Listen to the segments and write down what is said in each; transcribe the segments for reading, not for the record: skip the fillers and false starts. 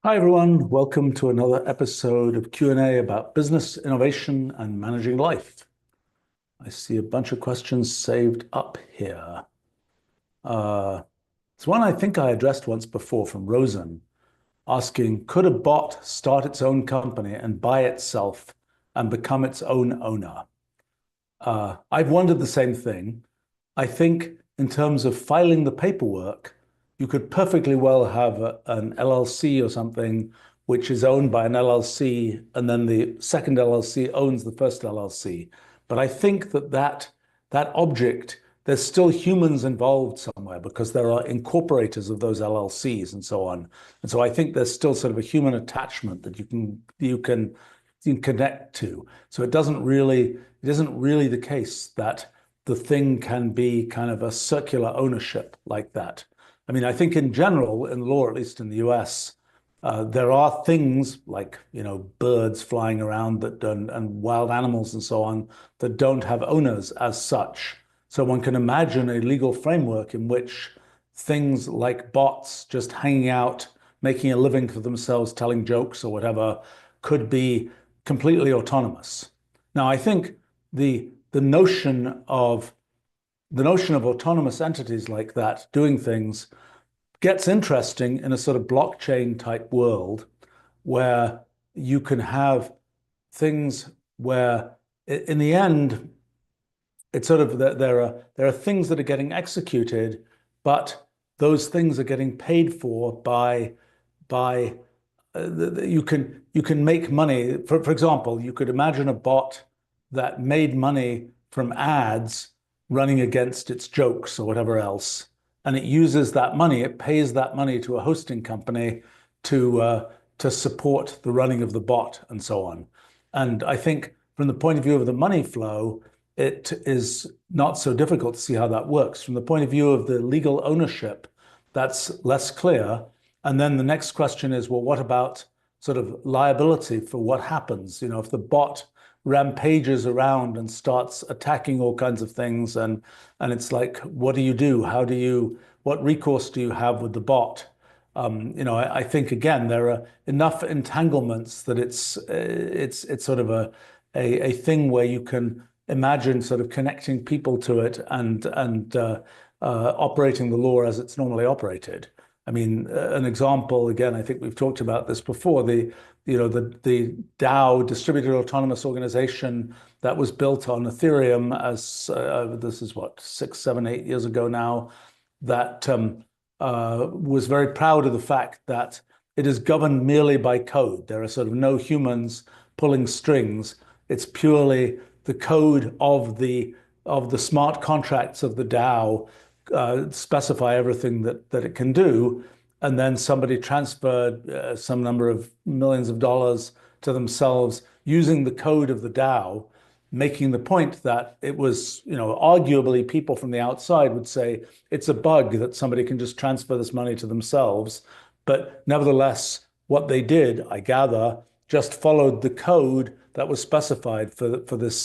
Hi, everyone. Welcome to another episode of Q&A about business, innovation, and managing life. I see a bunch of questions saved up here. It's one I think I addressed once before from Rosen, asking, could a bot start its own company and buy itself and become its own owner? I've wondered the same thing. I think in terms of filing the paperwork, you could perfectly well have an LLC or something which is owned by an LLC, and then the second LLC owns the first LLC. But I think that object, there's still humans involved somewhere because there are incorporators of those LLCs and so on. And so I think there's still sort of a human attachment that you can connect to. So it isn't really the case that the thing can be kind of a circular ownership like that. I mean, I think in general, in law, at least in the US, there are things like, birds flying around and wild animals and so on that don't have owners as such. So one can imagine a legal framework in which things like bots just hanging out, making a living for themselves, telling jokes or whatever, could be completely autonomous. Now, I think the notion of autonomous entities like that doing things gets interesting in a sort of blockchain type world where you can have things where in the end it's sort of there are things that are getting executed, but those things are getting paid for by you can make money. For example, you could imagine a bot that made money from ads running against its jokes or whatever else, and it uses that money. It pays that money to a hosting company to support the running of the bot and so on. And I think from the point of view of the money flow, it is not so difficult to see how that works. From the point of view of the legal ownership, that's less clear. And then the next question is, well, what about sort of liability for what happens? If the bot rampages around and starts attacking all kinds of things, and it's like, what do you do? What recourse do you have with the bot? I think again there are enough entanglements that it's sort of a thing where you can imagine sort of connecting people to it and operating the law as it's normally operated. I mean, an example, again, I think we've talked about this before, the DAO, Distributed Autonomous Organization, that was built on Ethereum as this is what, 6, 7, 8 years ago now, that was very proud of the fact that it is governed merely by code. There are sort of no humans pulling strings. It's purely the code of the smart contracts of the DAO specify everything that it can do, and then somebody transferred some number of millions of dollars to themselves using the code of the DAO, making the point that it was, arguably people from the outside would say it's a bug that somebody can just transfer this money to themselves. But nevertheless, what they did, I gather, just followed the code that was specified for this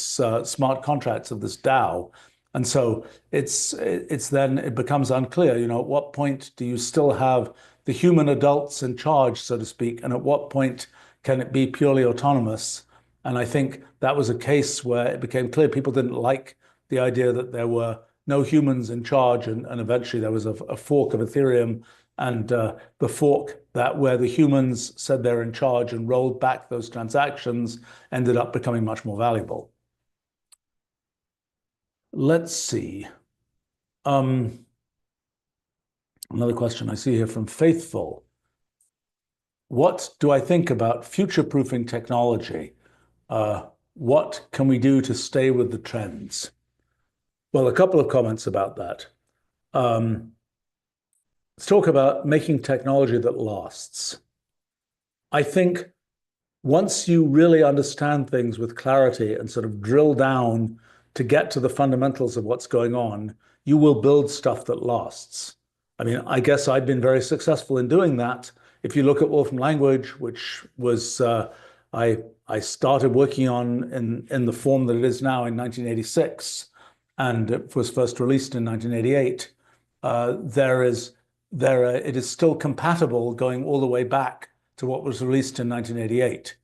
smart contracts of this DAO. And so it becomes unclear, at what point do you still have the human adults in charge, so to speak, and at what point can it be purely autonomous? And I think that was a case where it became clear people didn't like the idea that there were no humans in charge, and eventually there was a fork of Ethereum, and the fork where the humans said they're in charge and rolled back those transactions ended up becoming much more valuable. Let's see. Another question I see here from Faithful. What do I think about future-proofing technology? What can we do to stay with the trends? Well, a couple of comments about that. Let's talk about making technology that lasts. I think once you really understand things with clarity and sort of drill down to get to the fundamentals of what's going on, you will build stuff that lasts. I mean, I guess I've been very successful in doing that. If you look at Wolfram Language, which was I started working on in the form that it is now in 1986, and it was first released in 1988. It is still compatible going all the way back to what was released in 1988.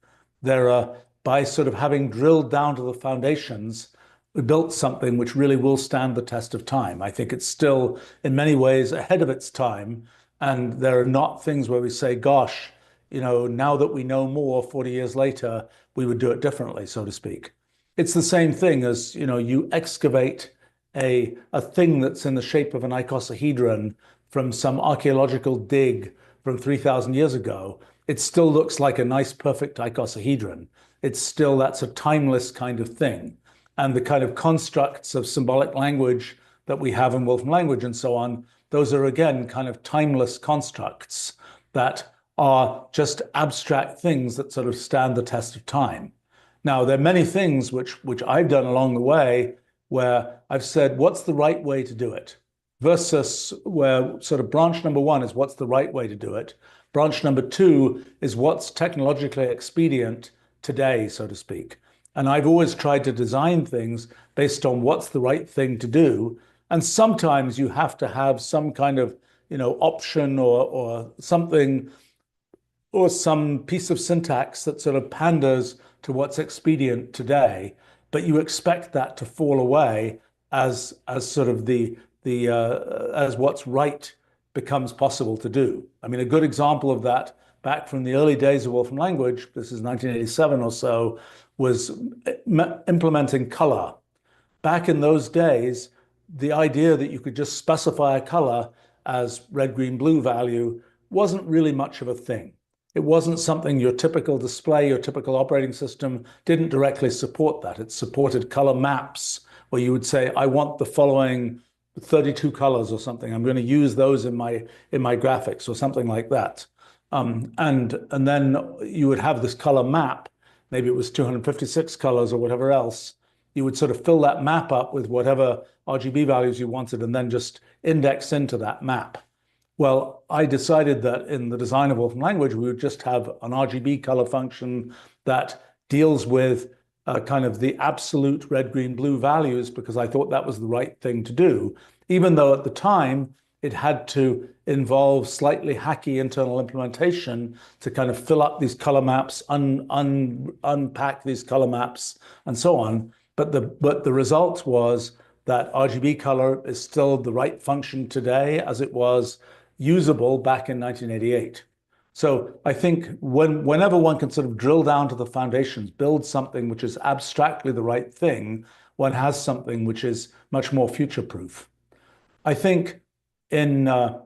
There are, by sort of having drilled down to the foundations, we built something which really will stand the test of time. I think it's still, in many ways, ahead of its time. And there are not things where we say, gosh, now that we know more 40 years later, we would do it differently, so to speak. It's the same thing as, you excavate a thing that's in the shape of an icosahedron from some archaeological dig from 3,000 years ago. It still looks like a nice, perfect icosahedron. That's a timeless kind of thing. And the kind of constructs of symbolic language that we have in Wolfram language and so on, those are, again, kind of timeless constructs that are just abstract things that sort of stand the test of time. Now, there are many things which I've done along the way where I've said, what's the right way to do it? Versus where sort of branch number one is what's the right way to do it. Branch number two is what's technologically expedient today, so to speak. And I've always tried to design things based on what's the right thing to do. And sometimes you have to have some kind of, option or something, or some piece of syntax that sort of panders to what's expedient today, but you expect that to fall away as sort of as what's right becomes possible to do. I mean, a good example of that back from the early days of Wolfram language, this is 1987 or so, was implementing color. Back in those days, the idea that you could just specify a color as red, green, blue value wasn't really much of a thing. It wasn't something your typical display, your typical operating system didn't directly support that. It supported color maps where you would say, I want the following 32 colors or something. I'm going to use those in my graphics or something like that. And then you would have this color map. Maybe it was 256 colors or whatever else. You would sort of fill that map up with whatever RGB values you wanted and then just index into that map. Well, I decided that in the design of Wolfram language, we would just have an RGB color function that deals with kind of the absolute red, green, blue values, because I thought that was the right thing to do, even though at the time it had to involve slightly hacky internal implementation to kind of fill up these color maps, unpack these color maps, and so on. But the result was that RGB color is still the right function today as it was usable back in 1988. So I think whenever one can sort of drill down to the foundations, build something which is abstractly the right thing, one has something which is much more future-proof. I think I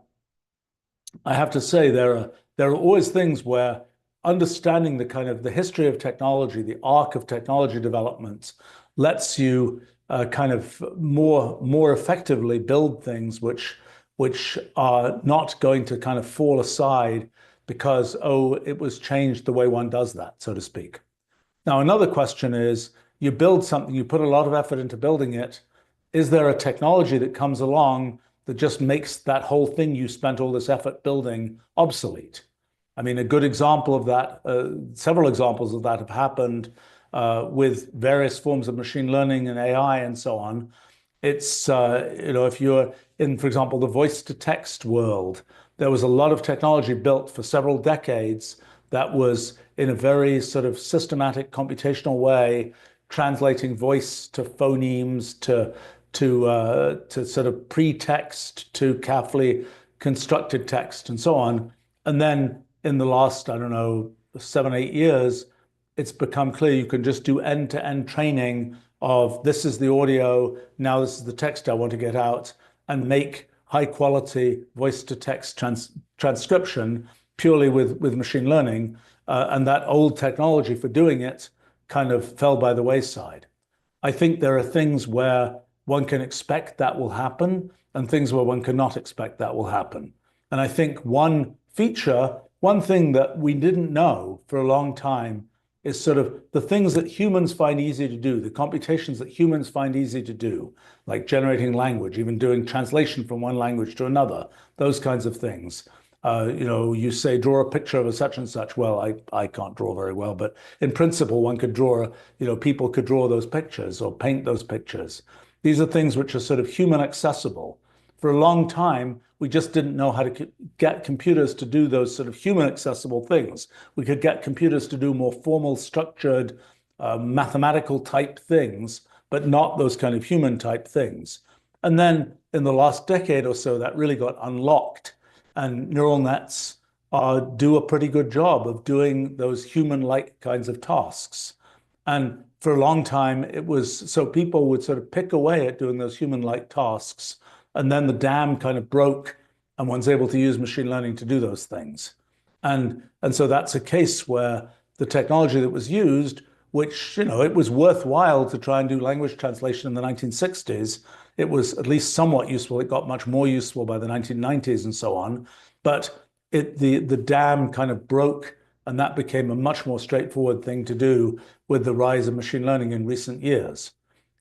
have to say there are always things where understanding the kind of the history of technology, the arc of technology development, lets you kind of more effectively build things which are not going to kind of fall aside because, it was changed the way one does that, so to speak. Now, another question is, you build something, you put a lot of effort into building it. Is there a technology that comes along that just makes that whole thing you spent all this effort building obsolete? I mean, a good example of that, several examples of that have happened with various forms of machine learning and AI and so on. It's, if you're in, for example, the voice to text world, there was a lot of technology built for several decades that was in a very sort of systematic computational way, translating voice to phonemes, to sort of pre-text, to carefully constructed text and so on. And then in the last, 7, 8 years, it's become clear you can just do end-to-end training of this is the audio, now this is the text I want to get out, and make high quality voice to text transcription purely with machine learning. And that old technology for doing it kind of fell by the wayside. I think there are things where one can expect that will happen and things where one cannot expect that will happen. And I think one thing that we didn't know for a long time is sort of the things that humans find easy to do, the computations that humans find easy to do, like generating language, even doing translation from one language to another, those kinds of things. You say, draw a picture of a such and such. Well, I can't draw very well, but in principle, one could draw, people could draw those pictures or paint those pictures. These are things which are sort of human accessible. for a long time, we just didn't know how to get computers to do those sort of human accessible things. We could get computers to do more formal, structured, mathematical type things, but not those kind of human type things. And then in the last decade or so, that really got unlocked, and neural nets do a pretty good job of doing those human-like kinds of tasks. And for a long time, it was so people would sort of pick away at doing those human-like tasks, and then the dam kind of broke, and one's able to use machine learning to do those things. And so that's a case where the technology that was used, which, it was worthwhile to try and do language translation in the 1960s. It was at least somewhat useful. It got much more useful by the 1990s and so on. But the dam kind of broke, and that became a much more straightforward thing to do with the rise of machine learning in recent years.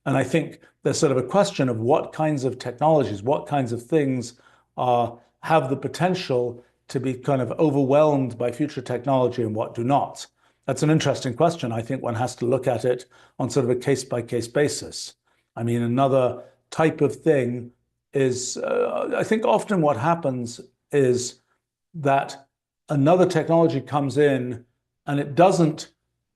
And I think there's sort of a question of what kinds of technologies, what kinds of things have the potential to be kind of overwhelmed by future technology and what do not. That's an interesting question. I think one has to look at it on sort of a case-by-case basis. I mean, another type of thing is, I think often what happens is that another technology comes in and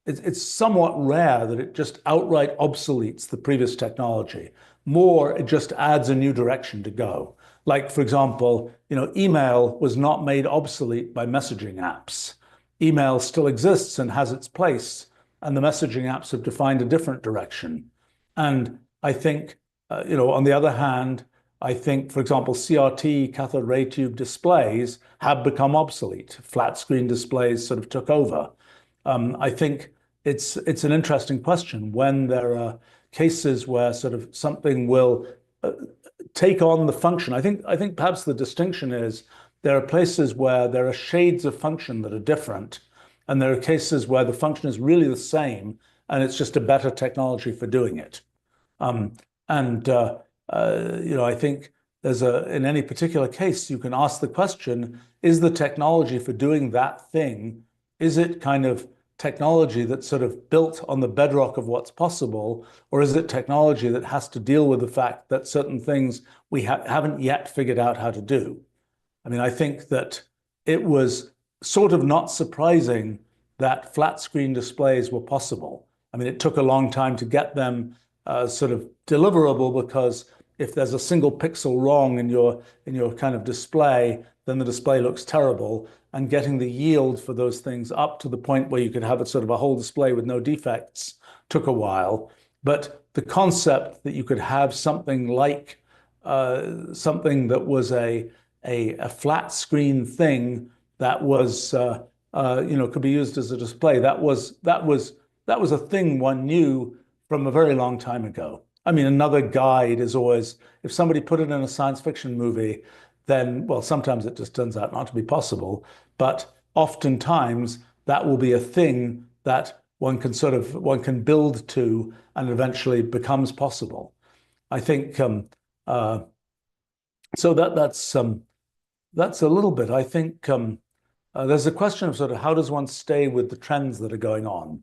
it's somewhat rare that it just outright obsoletes the previous technology. More, it just adds a new direction to go. Like, for example, email was not made obsolete by messaging apps. Email still exists and has its place, and the messaging apps have defined a different direction. And I think, on the other hand, I think, for example, CRT, cathode ray tube displays have become obsolete. Flat screen displays sort of took over. I think it's an interesting question when there are cases where sort of something will take on the function. I think perhaps the distinction is there are places where there are shades of function that are different, and there are cases where the function is really the same, and it's just a better technology for doing it. I think in any particular case, you can ask the question, is the technology for doing that thing, is it kind of technology that's sort of built on the bedrock of what's possible, or is it technology that has to deal with the fact that certain things we haven't yet figured out how to do? I mean, I think that it was sort of not surprising that flat screen displays were possible. I mean, it took a long time to get them sort of deliverable, because if there's a single pixel wrong in your kind of display, then the display looks terrible. And getting the yield for those things up to the point where you could have a sort of a whole display with no defects took a while. But the concept that you could have something like something that was a flat screen thing that was could be used as a display, that was a thing one knew from a very long time ago. I mean, another guide is always, if somebody put it in a science fiction movie, then, well, sometimes it just turns out not to be possible, but oftentimes that will be a thing that one can build to and eventually becomes possible. I think so that's a little bit. I think there's a question of sort of how does one stay with the trends that are going on?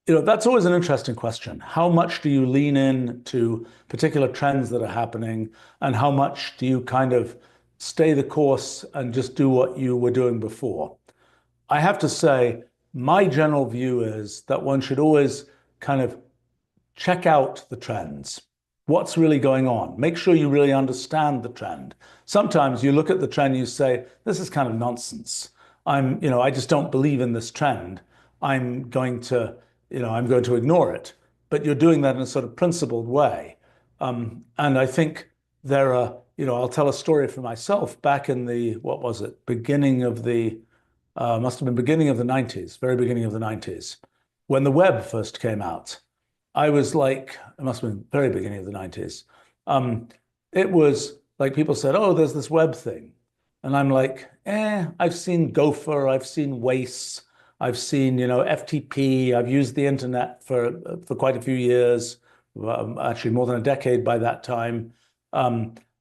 That's always an interesting question. How much do you lean in to particular trends that are happening, and how much do you kind of stay the course and just do what you were doing before? I have to say, my general view is that one should always kind of check out the trends. What's really going on? Make sure you really understand the trend. Sometimes you look at the trend and you say, this is kind of nonsense. I just don't believe in this trend. I'm going to ignore it. But you're doing that in a sort of principled way. And I think there are, I'll tell a story for myself back in the, what was it, must have been beginning of the 90s, very beginning of the 90s, when the web first came out. I was like, it must have been very beginning of the 90s. It was like people said, oh, there's this web thing. And I'm like, I've seen Gopher, I've seen Waze, I've seen, FTP, I've used the internet for quite a few years, actually more than a decade by that time.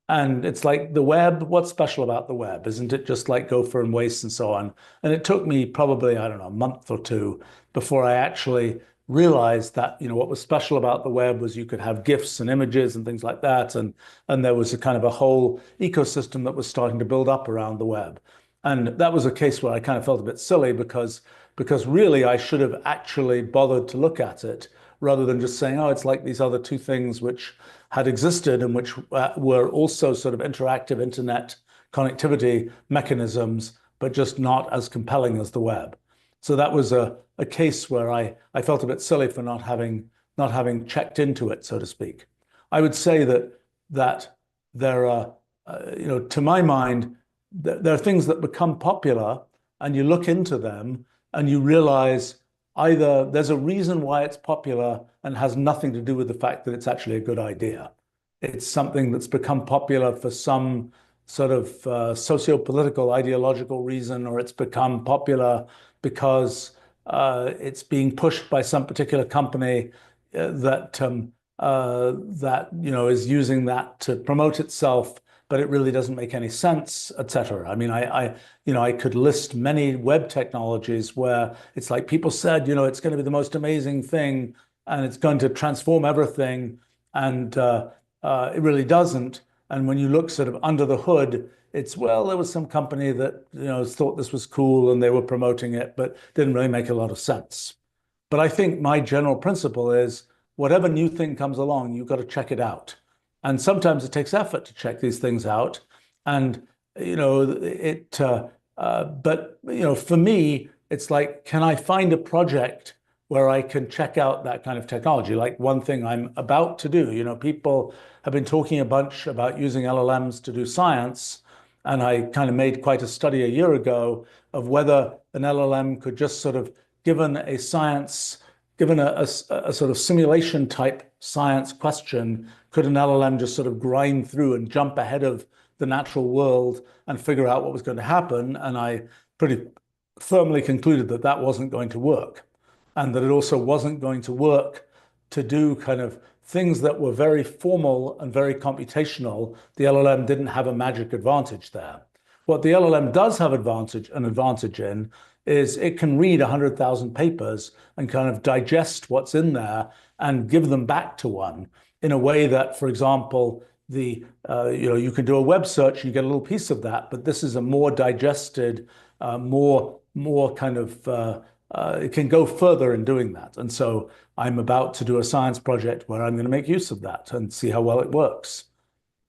And it's like the web, what's special about the web? Isn't it just like Gopher and Waze and so on? And it took me probably, I don't know, a month or two before I actually realized that, what was special about the web was you could have GIFs and images and things like that. And there was a kind of a whole ecosystem that was starting to build up around the web. And that was a case where I kind of felt a bit silly because really I should have actually bothered to look at it rather than just saying, oh, it's like these other two things which had existed and which were also sort of interactive internet connectivity mechanisms, but just not as compelling as the web. So that was a case where I felt a bit silly for not having checked into it, so to speak. I would say that there are, to my mind, there are things that become popular and you look into them and you realize either there's a reason why it's popular and has nothing to do with the fact that it's actually a good idea. It's something that's become popular for some sort of socio-political, ideological reason, or it's become popular because it's being pushed by some particular company that is using that to promote itself, but it really doesn't make any sense, etc. I mean, I could list many web technologies where it's like people said, it's going to be the most amazing thing and it's going to transform everything, and it really doesn't. And when you look sort of under the hood, it's, well, there was some company that thought this was cool and they were promoting it, but didn't really make a lot of sense. But I think my general principle is whatever new thing comes along, you've got to check it out. And sometimes it takes effort to check these things out. And but for me, it's like, can I find a project where I can check out that kind of technology? Like one thing I'm about to do, people have been talking a bunch about using LLMs to do science. And I kind of made quite a study a year ago of whether an LLM could just sort of, given a sort of simulation type science question, could an LLM just sort of grind through and jump ahead of the natural world and figure out what was going to happen? And I pretty firmly concluded that that wasn't going to work, and that it also wasn't going to work to do kind of things that were very formal and very computational. The LLM didn't have a magic advantage there. What the LLM does have an advantage in is it can read 100,000 papers and kind of digest what's in there and give them back to one in a way that, for example, you can do a web search, you get a little piece of that, but this is a more digested, more kind of, it can go further in doing that. And so I'm about to do a science project where I'm going to make use of that and see how well it works.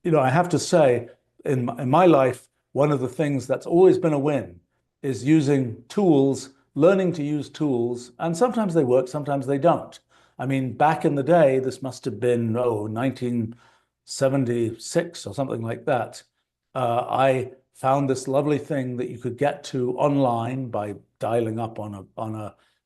I have to say, in my life, one of the things that's always been a win is using tools, learning to use tools, and sometimes they work, sometimes they don't. I mean, back in the day, this must have been, 1976 or something like that. I found this lovely thing that you could get to online by dialing up on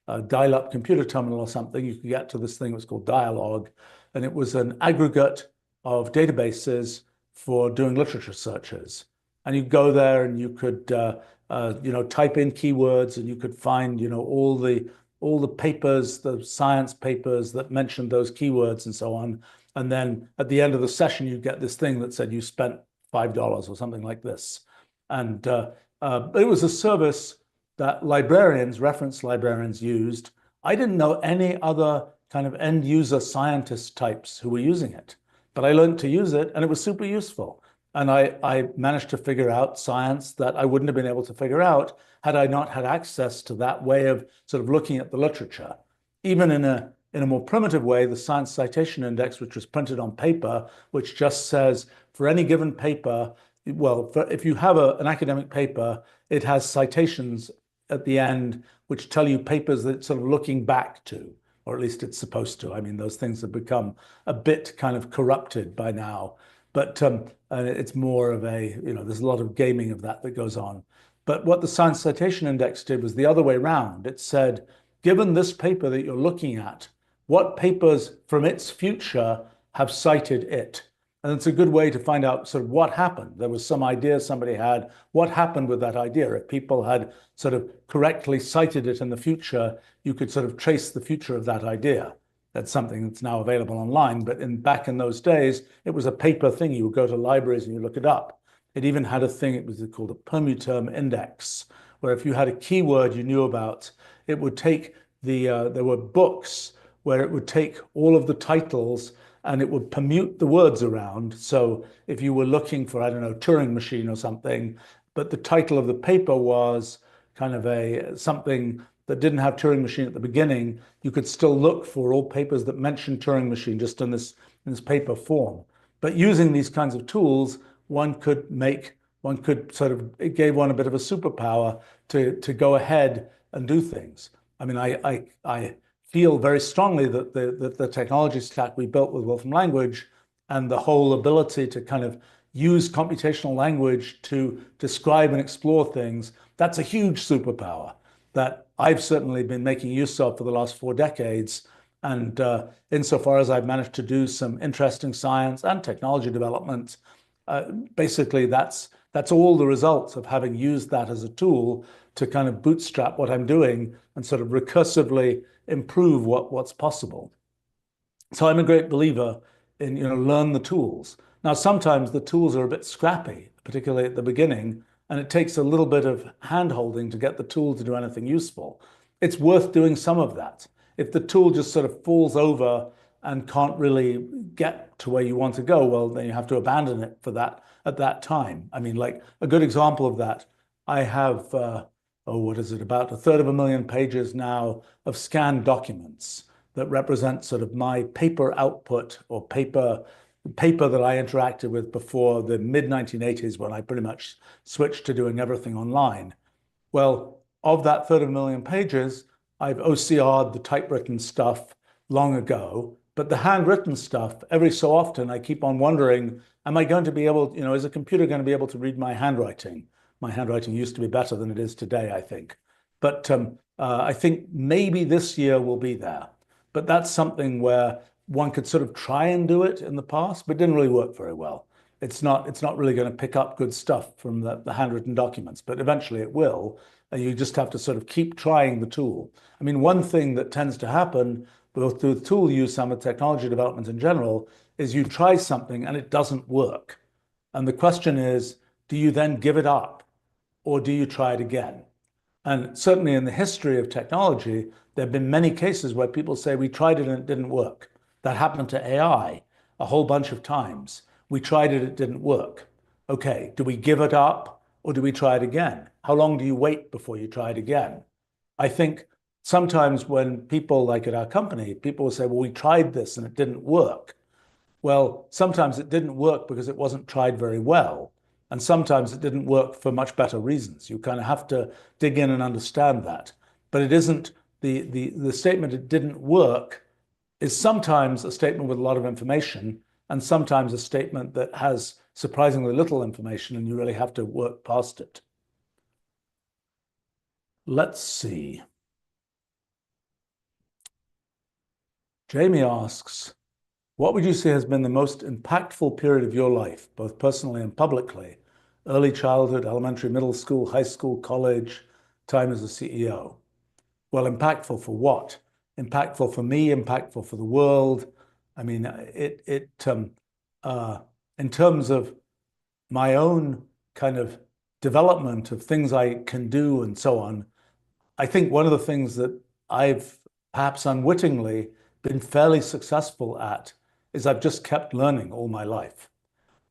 a dial-up computer terminal or something. You could get to this thing that was called Dialogue, and it was an aggregate of databases for doing literature searches. And you go there and you could type in keywords, and you could find all the papers, the science papers that mentioned those keywords and so on. And then at the end of the session, you get this thing that said you spent $5 or something like this. And it was a service that reference librarians used. I didn't know any other kind of end user scientist types who were using it, but I learned to use it and it was super useful. And I managed to figure out science that I wouldn't have been able to figure out had I not had access to that way of sort of looking at the literature. Even in a more primitive way, the Science Citation Index, which was printed on paper, which just says for any given paper, if you have an academic paper, it has citations at the end which tell you papers that it's sort of looking back to, or at least it's supposed to. I mean, those things have become a bit kind of corrupted by now. But it's more of there's a lot of gaming of that goes on. But what the Science Citation Index did was the other way around. It said, given this paper that you're looking at, what papers from its future have cited it? And it's a good way to find out sort of what happened. There was some idea somebody had. What happened with that idea? If people had sort of correctly cited it in the future, you could sort of trace the future of that idea. That's something that's now available online. But back in those days, it was a paper thing. You would go to libraries and you look it up. It even had a thing, it was called a permuterm index, where if you had a keyword you knew about, it would take there were books where it would take all of the titles and it would permute the words around. So if you were looking for, I don't know, Turing machine or something, but the title of the paper was kind of something that didn't have Turing machine at the beginning, you could still look for all papers that mention Turing machine just in this paper form. But using these kinds of tools, one could sort of, it gave one a bit of a superpower to go ahead and do things. I mean, I feel very strongly that the technology stack we built with Wolfram Language and the whole ability to kind of use computational language to describe and explore things, that's a huge superpower that I've certainly been making use of for the last 4 decades. And insofar as I've managed to do some interesting science and technology development, basically that's all the results of having used that as a tool to kind of bootstrap what I'm doing and sort of recursively improve what's possible. So I'm a great believer in, learn the tools. Now, sometimes the tools are a bit scrappy, particularly at the beginning, and it takes a little bit of hand-holding to get the tool to do anything useful. It's worth doing some of that. If the tool just sort of falls over and can't really get to where you want to go, well, then you have to abandon it for that at that time. I mean, like a good example of that, I have, what is it, about 1/3 pages now of scanned documents that represent sort of my paper output or paper that I interacted with before the mid-1980s when I pretty much switched to doing everything online. Well, of that 1/3 pages, I've OCR'd the typewritten stuff long ago, but the handwritten stuff, every so often, I keep on wondering, am I going to be able, is a computer going to be able to read my handwriting? My handwriting used to be better than it is today, I think. But I think maybe this year will be there. But that's something where one could sort of try and do it in the past, but it didn't really work very well. It's not really going to pick up good stuff from the handwritten documents, but eventually it will. And you just have to sort of keep trying the tool. I mean, one thing that tends to happen, both through the tool use and with technology development in general, is you try something and it doesn't work. And the question is, do you then give it up or do you try it again? And certainly in the history of technology, there have been many cases where people say, we tried it and it didn't work. That happened to AI a whole bunch of times. We tried it, it didn't work. Okay, do we give it up or do we try it again? How long do you wait before you try it again? I think sometimes when people, like at our company, people will say, well, we tried this and it didn't work. Well, sometimes it didn't work because it wasn't tried very well. And sometimes it didn't work for much better reasons. You kind of have to dig in and understand that. But it isn't the statement it didn't work is sometimes a statement with a lot of information and sometimes a statement that has surprisingly little information and you really have to work past it. Let's see. Jamie asks, what would you say has been the most impactful period of your life, both personally and publicly? Early childhood, elementary, middle school, high school, college, time as a CEO. Well, impactful for what? Impactful for me, impactful for the world. I mean, in terms of my own kind of development of things I can do and so on, I think one of the things that I've perhaps unwittingly been fairly successful at is I've just kept learning all my life.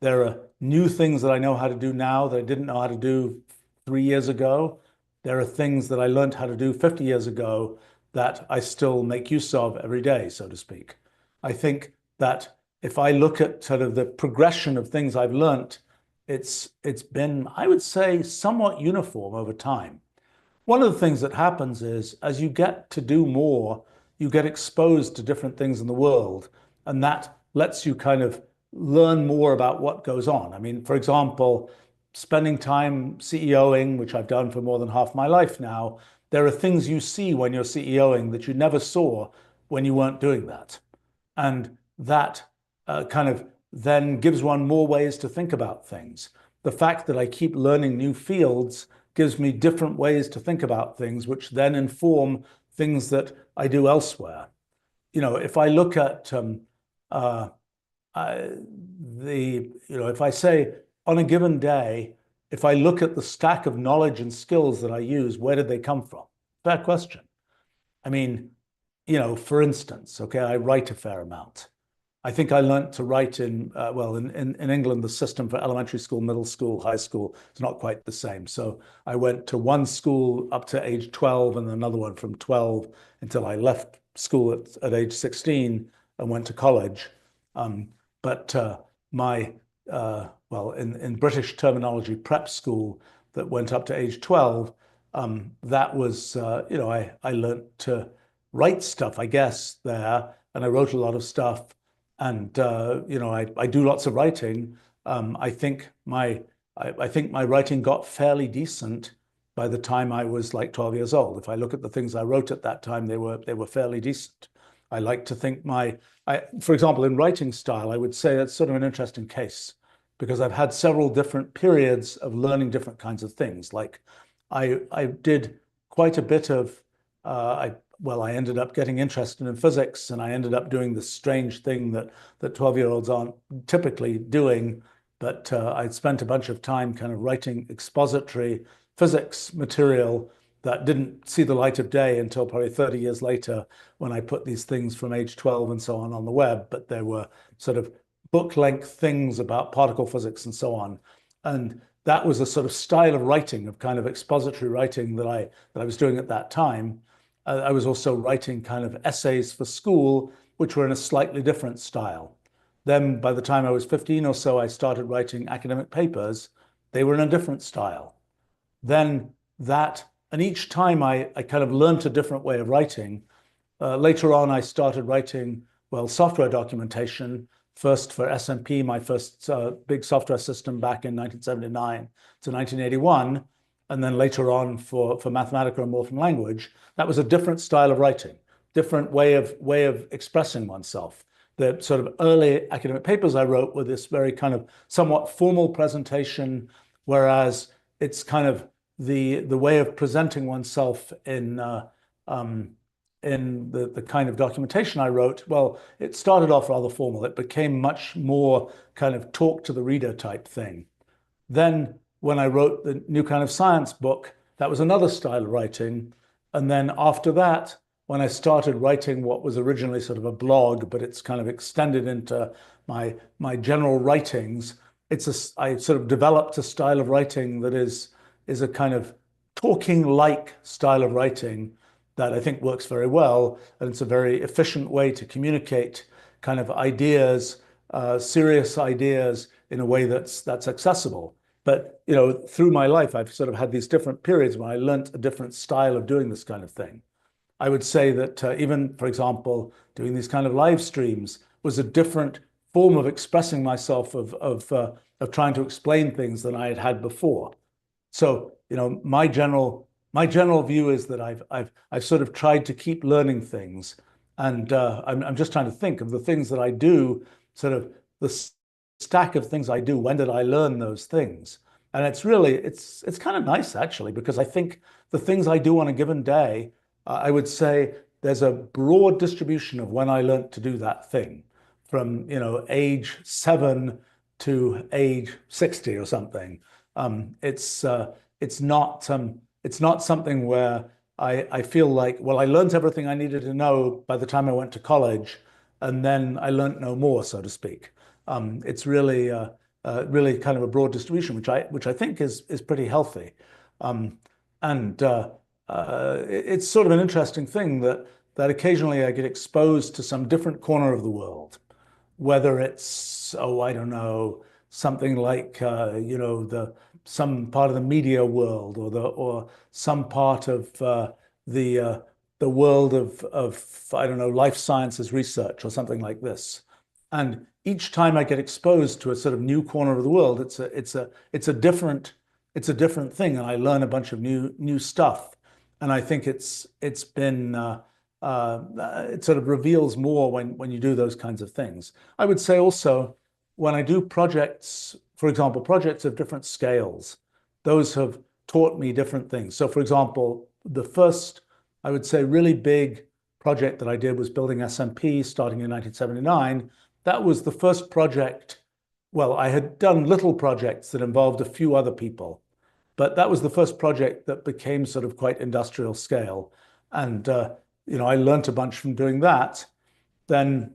There are new things that I know how to do now that I didn't know how to do 3 years ago. There are things that I learned how to do 50 years ago that I still make use of every day, so to speak. I think that if I look at sort of the progression of things I've learned, it's been, I would say, somewhat uniform over time. One of the things that happens is as you get to do more, you get exposed to different things in the world, and that lets you kind of learn more about what goes on. I mean, for example, spending time CEOing, which I've done for more than half my life now, there are things you see when you're CEOing that you never saw when you weren't doing that. And that kind of then gives one more ways to think about things. The fact that I keep learning new fields gives me different ways to think about things, which then inform things that I do elsewhere. If I look at if I say on a given day, if I look at the stack of knowledge and skills that I use, where did they come from? Fair question. I mean, for instance, okay, I write a fair amount. I think I learned to write in England, the system for elementary school, middle school, high school is not quite the same. So I went to one school up to age 12 and another one from 12 until I left school at age 16 and went to college. But my, in British terminology, prep school that went up to age 12, that was, I learned to write stuff, I guess, there, and I wrote a lot of stuff. And I do lots of writing. I think my writing got fairly decent by the time I was like 12 years old. If I look at the things I wrote at that time, they were fairly decent. I like to think for example, in writing style, I would say it's sort of an interesting case because I've had several different periods of learning different kinds of things. Like I did quite a bit of I ended up getting interested in physics, and I ended up doing this strange thing that 12-year-olds aren't typically doing. But I'd spent a bunch of time kind of writing expository physics material that didn't see the light of day until probably 30 years later when I put these things from age 12 and so on the web. But there were sort of book-length things about particle physics and so on. And that was a sort of style of writing, of kind of expository writing that I was doing at that time. I was also writing kind of essays for school, which were in a slightly different style. Then by the time I was 15 or so, I started writing academic papers. They were in a different style. Then and each time I kind of learned a different way of writing. Later on, I started writing, software documentation, first for SMP, my first big software system back in 1979 to 1981. And then later on for Mathematica and Wolfram Language. That was a different style of writing, different way of expressing oneself. The sort of early academic papers I wrote were this very kind of somewhat formal presentation, whereas it's kind of the way of presenting oneself in the kind of documentation I wrote. Well, it started off rather formal. It became much more kind of talk to the reader type thing. Then when I wrote the New Kind of Science book, that was another style of writing. And then after that, when I started writing what was originally sort of a blog, but it's kind of extended into my general writings, I sort of developed a style of writing that is a kind of talking-like style of writing that I think works very well. And it's a very efficient way to communicate kind of ideas, serious ideas in a way that's accessible. But through my life, I've sort of had these different periods when I learnt a different style of doing this kind of thing. I would say that even, for example, doing these kind of live streams was a different form of expressing myself, of trying to explain things than I had had before. So my general view is that I've sort of tried to keep learning things, and I'm just trying to think of the things that I do, sort of the stack of things I do. When did I learn those things? And it's kind of nice actually, because I think the things I do on a given day, I would say there's a broad distribution of when I learned to do that thing, from age 7 to age 60 or something. It's not something where I feel like, well, I learned everything I needed to know by the time I went to college, and then I learned no more, so to speak. It's really kind of a broad distribution, which I think is pretty healthy. It's sort of an interesting thing that occasionally I get exposed to some different corner of the world, whether it's, I don't know, something like some part of the media world, or some part of the world of I don't know, life sciences research or something like this. And each time I get exposed to a sort of new corner of the world, it's a different thing, and I learn a bunch of new stuff. And I think it sort of reveals more when you do those kinds of things. I would say also, when I do projects, for example, projects of different scales, those have taught me different things. So for example, the first, I would say, really big project that I did was building SMP starting in 1979. That was the first project. Well, I had done little projects that involved a few other people, but that was the first project that became sort of quite industrial scale. And I learned a bunch from doing that. Then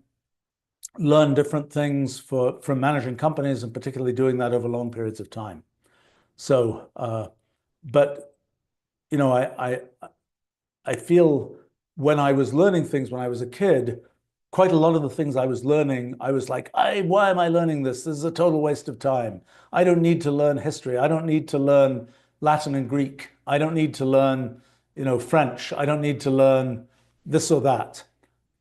learn different things from managing companies and particularly doing that over long periods of time. So, but I feel when I was learning things when I was a kid, quite a lot of the things I was learning, I was like, why am I learning this? This is a total waste of time. I don't need to learn history. I don't need to learn Latin and Greek. I don't need to learn, French. I don't need to learn this or that.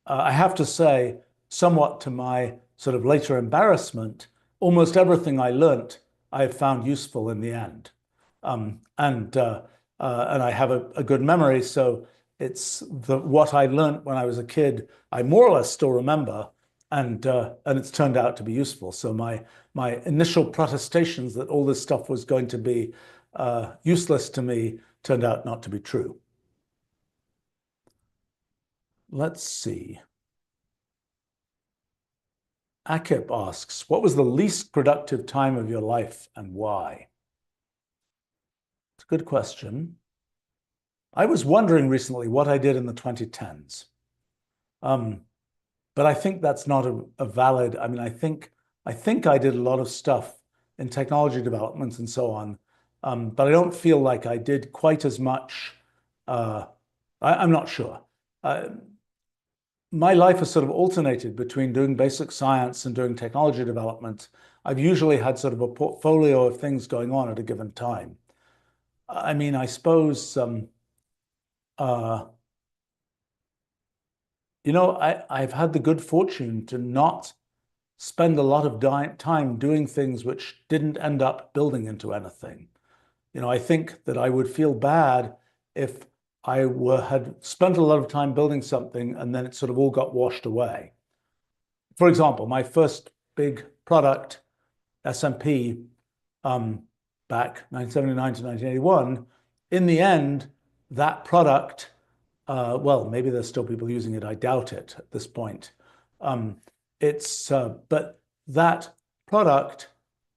I have to say, somewhat to my sort of later embarrassment, almost everything I learnt I have found useful in the end. And I have a good memory, so it's what I learnt when I was a kid, I more or less still remember, and it's turned out to be useful. So my initial protestations that all this stuff was going to be useless to me turned out not to be true. Let's see. Akip asks, what was the least productive time of your life and why? It's a good question. I was wondering recently what I did in the 2010s. But I think that's not a valid, I mean, I think I did a lot of stuff in technology development and so on. But I don't feel like I did quite as much. I'm not sure. My life has sort of alternated between doing basic science and doing technology development. I've usually had sort of a portfolio of things going on at a given time. I mean, I suppose, I've had the good fortune to not spend a lot of time doing things which didn't end up building into anything. I think that I would feel bad if I had spent a lot of time building something and then it sort of all got washed away. For example, my first big product, SMP, back 1979 to 1981, in the end, that product, well, maybe there's still people using it. I doubt it at this point. But that product,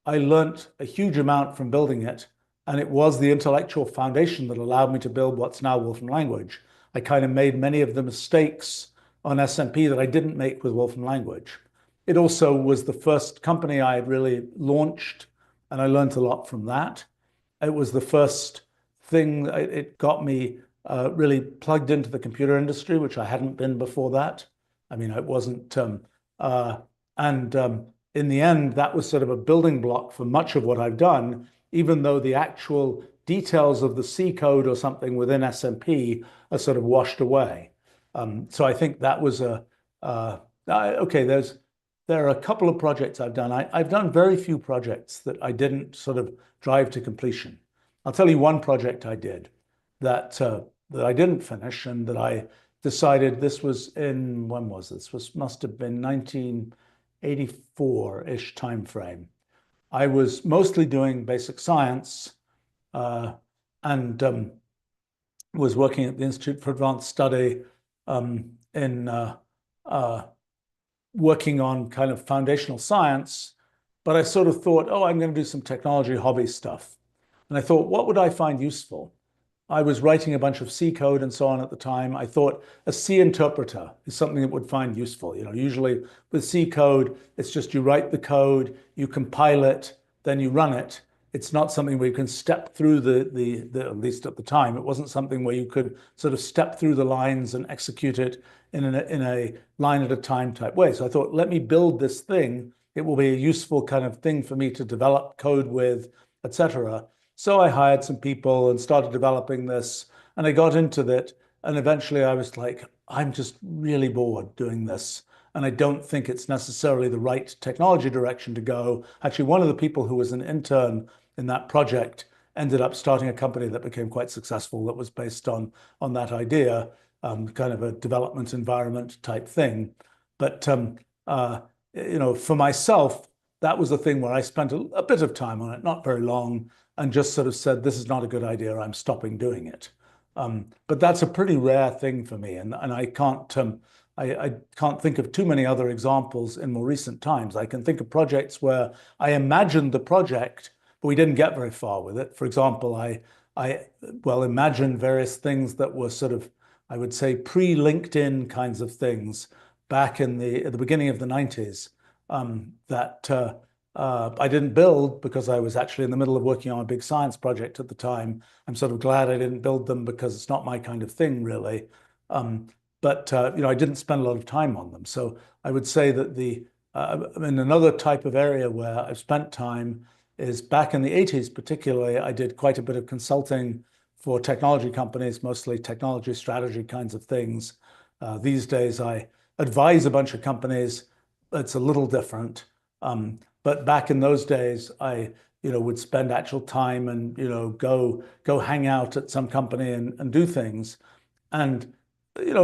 I learnt a huge amount from building it, and it was the intellectual foundation that allowed me to build what's now Wolfram Language. I kind of made many of the mistakes on SMP that I didn't make with Wolfram Language. It also was the first company I had really launched, and I learned a lot from that. It was the first thing, it got me really plugged into the computer industry, which I hadn't been before that. I mean, it wasn't, in the end, that was sort of a building block for much of what I've done, even though the actual details of the C code or something within SMP are sort of washed away. So I think that was okay, there are a couple of projects I've done. I've done very few projects that I didn't sort of drive to completion. I'll tell you one project I did that I didn't finish and that I decided this was in, when was this? Must have been 1984-ish time frame. I was mostly doing basic science and was working at the Institute for Advanced Study working on kind of foundational science, but I sort of thought, oh, I'm going to do some technology hobby stuff. And I thought, what would I find useful? I was writing a bunch of C code and so on at the time. I thought a C interpreter is something that would find useful. Usually with C code, it's just you write the code, you compile it, then you run it. It's not something where you can step through at least at the time, it wasn't something where you could sort of step through the lines and execute it in a line at a time type way. So I thought, let me build this thing. It will be a useful kind of thing for me to develop code with, etc. So I hired some people and started developing this, and I got into it. And eventually I was like, I'm just really bored doing this. And I don't think it's necessarily the right technology direction to go. Actually, one of the people who was an intern in that project ended up starting a company that became quite successful that was based on that idea, kind of a development environment type thing. But, for myself, that was the thing where I spent a bit of time on it, not very long, and just sort of said, this is not a good idea, I'm stopping doing it. But that's a pretty rare thing for me, and I can't think of too many other examples in more recent times. I can think of projects where I imagined the project, but we didn't get very far with it. For example, I imagined various things that were sort of I would say, pre-LinkedIn kinds of things back at the beginning of the 90s that I didn't build because I was actually in the middle of working on a big science project at the time. I'm sort of glad I didn't build them because it's not my kind of thing, really. But I didn't spend a lot of time on them. So I would say that another type of area where I've spent time is back in the 80s, particularly. I did quite a bit of consulting for technology companies, mostly technology strategy kinds of things. These days, I advise a bunch of companies. It's a little different. But back in those days, I would spend actual time and go hang out at some company and do things. And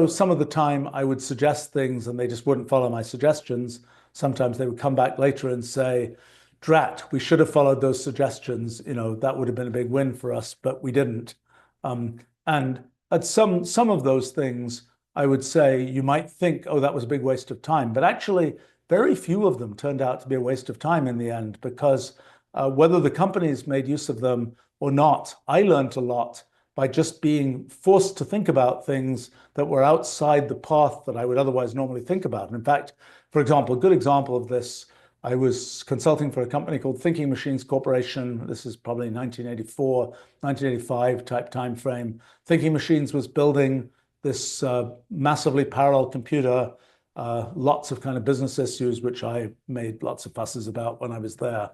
some of the time I would suggest things and they just wouldn't follow my suggestions. Sometimes they would come back later and say, "Drat, we should have followed those suggestions. That would have been a big win for us, but we didn't." And at some of those things, I would say you might think, "Oh, that was a big waste of time," but actually, very few of them turned out to be a waste of time in the end, because whether the companies made use of them or not, I learned a lot by just being forced to think about things that were outside the path that I would otherwise normally think about. And in fact, for example, a good example of this, I was consulting for a company called Thinking Machines Corporation. This is probably 1984, 1985 type time frame. Thinking Machines was building this massively parallel computer, lots of kind of business issues, which I made lots of fusses about when I was there.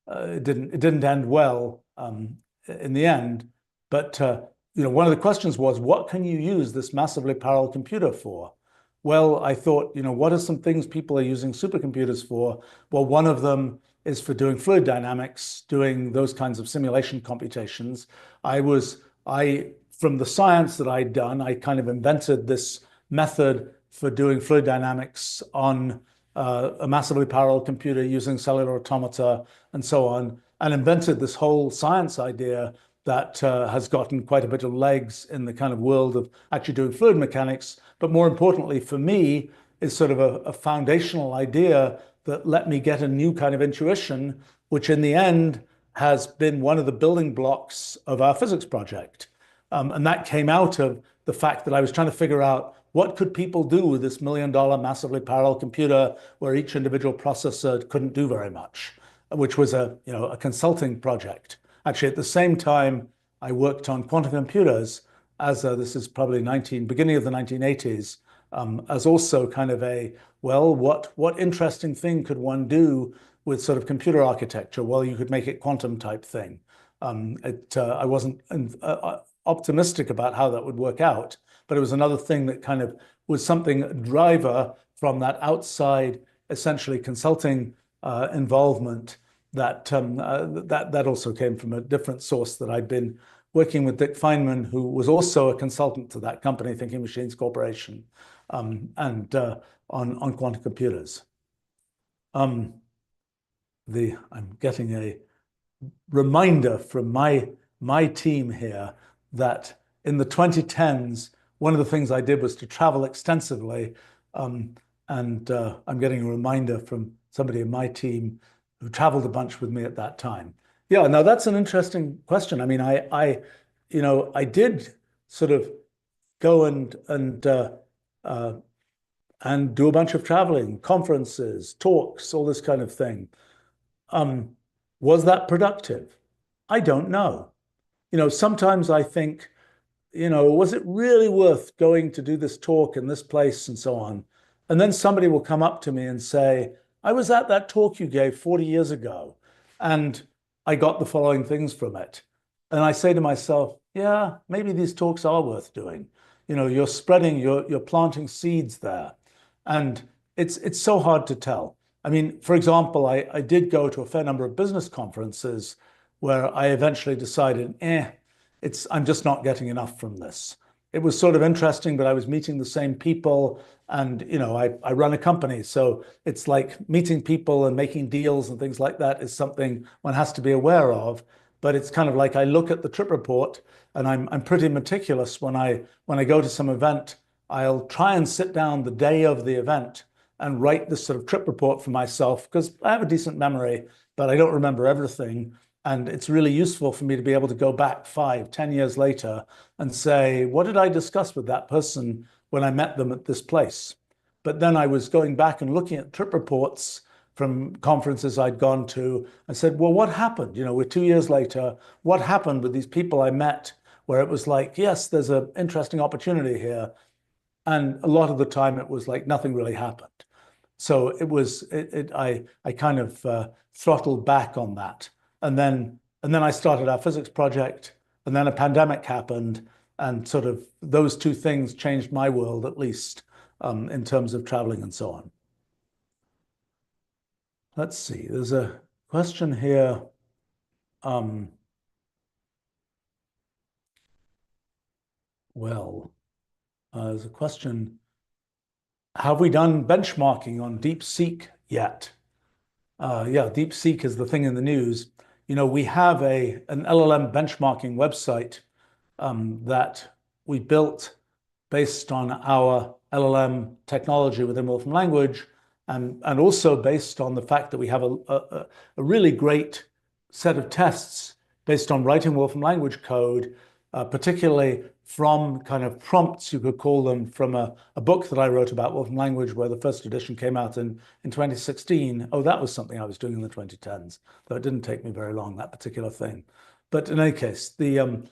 It didn't end well in the end. But one of the questions was, what can you use this massively parallel computer for? Well, I thought, what are some things people are using supercomputers for? Well, one of them is for doing fluid dynamics, doing those kinds of simulation computations. From the science that I'd done, I kind of invented this method for doing fluid dynamics on a massively parallel computer using cellular automata and so on, and invented this whole science idea that has gotten quite a bit of legs in the kind of world of actually doing fluid mechanics. But more importantly for me, is sort of a foundational idea that let me get a new kind of intuition, which in the end has been one of the building blocks of our physics project. And that came out of the fact that I was trying to figure out what could people do with this $1 million massively parallel computer where each individual processor couldn't do very much, which was a consulting project. Actually, at the same time, I worked on quantum computers this is probably beginning of the 1980s, as also kind of what interesting thing could one do with sort of computer architecture? Well, you could make it quantum type thing. I wasn't optimistic about how that would work out, but it was another thing that kind of was something driver from that outside, essentially consulting involvement that also came from a different source that I'd been working with Dick Feynman, who was also a consultant to that company, Thinking Machines Corporation, and on quantum computers. I'm getting a reminder from my team here that in the 2010s, one of the things I did was to travel extensively, and I'm getting a reminder from somebody in my team who traveled a bunch with me at that time. Yeah, now that's an interesting question. I mean, I did sort of go and do a bunch of traveling, conferences, talks, all this kind of thing. Was that productive? I don't know. Sometimes I think, was it really worth going to do this talk in this place and so on? And then somebody will come up to me and say, I was at that talk you gave 40 years ago, and I got the following things from it. And I say to myself, yeah, maybe these talks are worth doing. You're spreading, you're planting seeds there. And it's so hard to tell. I mean, for example, I did go to a fair number of business conferences where I eventually decided, I'm just not getting enough from this. It was sort of interesting, but I was meeting the same people, and I run a company, so it's like meeting people and making deals and things like that is something one has to be aware of. But it's kind of like I look at the trip report, and I'm pretty meticulous when I go to some event. I'll try and sit down the day of the event and write this sort of trip report for myself, because I have a decent memory, but I don't remember everything. And it's really useful for me to be able to go back 5, 10 years later and say, what did I discuss with that person when I met them at this place? But then I was going back and looking at trip reports from conferences I'd gone to. I said, well, what happened? We're 2 years later. What happened with these people I met where it was like, yes, there's an interesting opportunity here. And a lot of the time it was like nothing really happened. So I kind of throttled back on that. And then I started our physics project, and then a pandemic happened, and sort of those two things changed my world, at least in terms of traveling and so on. Let's see, there's a question here. There's a question. Have we done benchmarking on DeepSeek yet? Yeah, DeepSeek is the thing in the news. We have an LLM benchmarking website that we built based on our LLM technology within Wolfram Language, and also based on the fact that we have a really great set of tests based on writing Wolfram Language code, particularly from kind of prompts, you could call them, from a book that I wrote about Wolfram Language, where the first edition came out in 2016. Oh, that was something I was doing in the 2010s, though it didn't take me very long, that particular thing. But in any case, the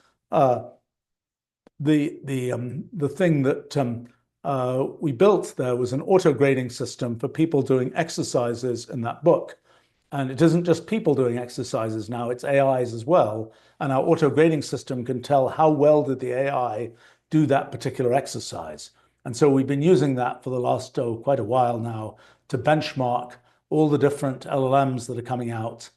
thing that we built there was an auto-grading system for people doing exercises in that book. And it isn't just people doing exercises now, it's AIs as well. And our auto-grading system can tell how well did the AI do that particular exercise. And so we've been using that for the last, quite a while now to benchmark all the different LLMs that are coming out.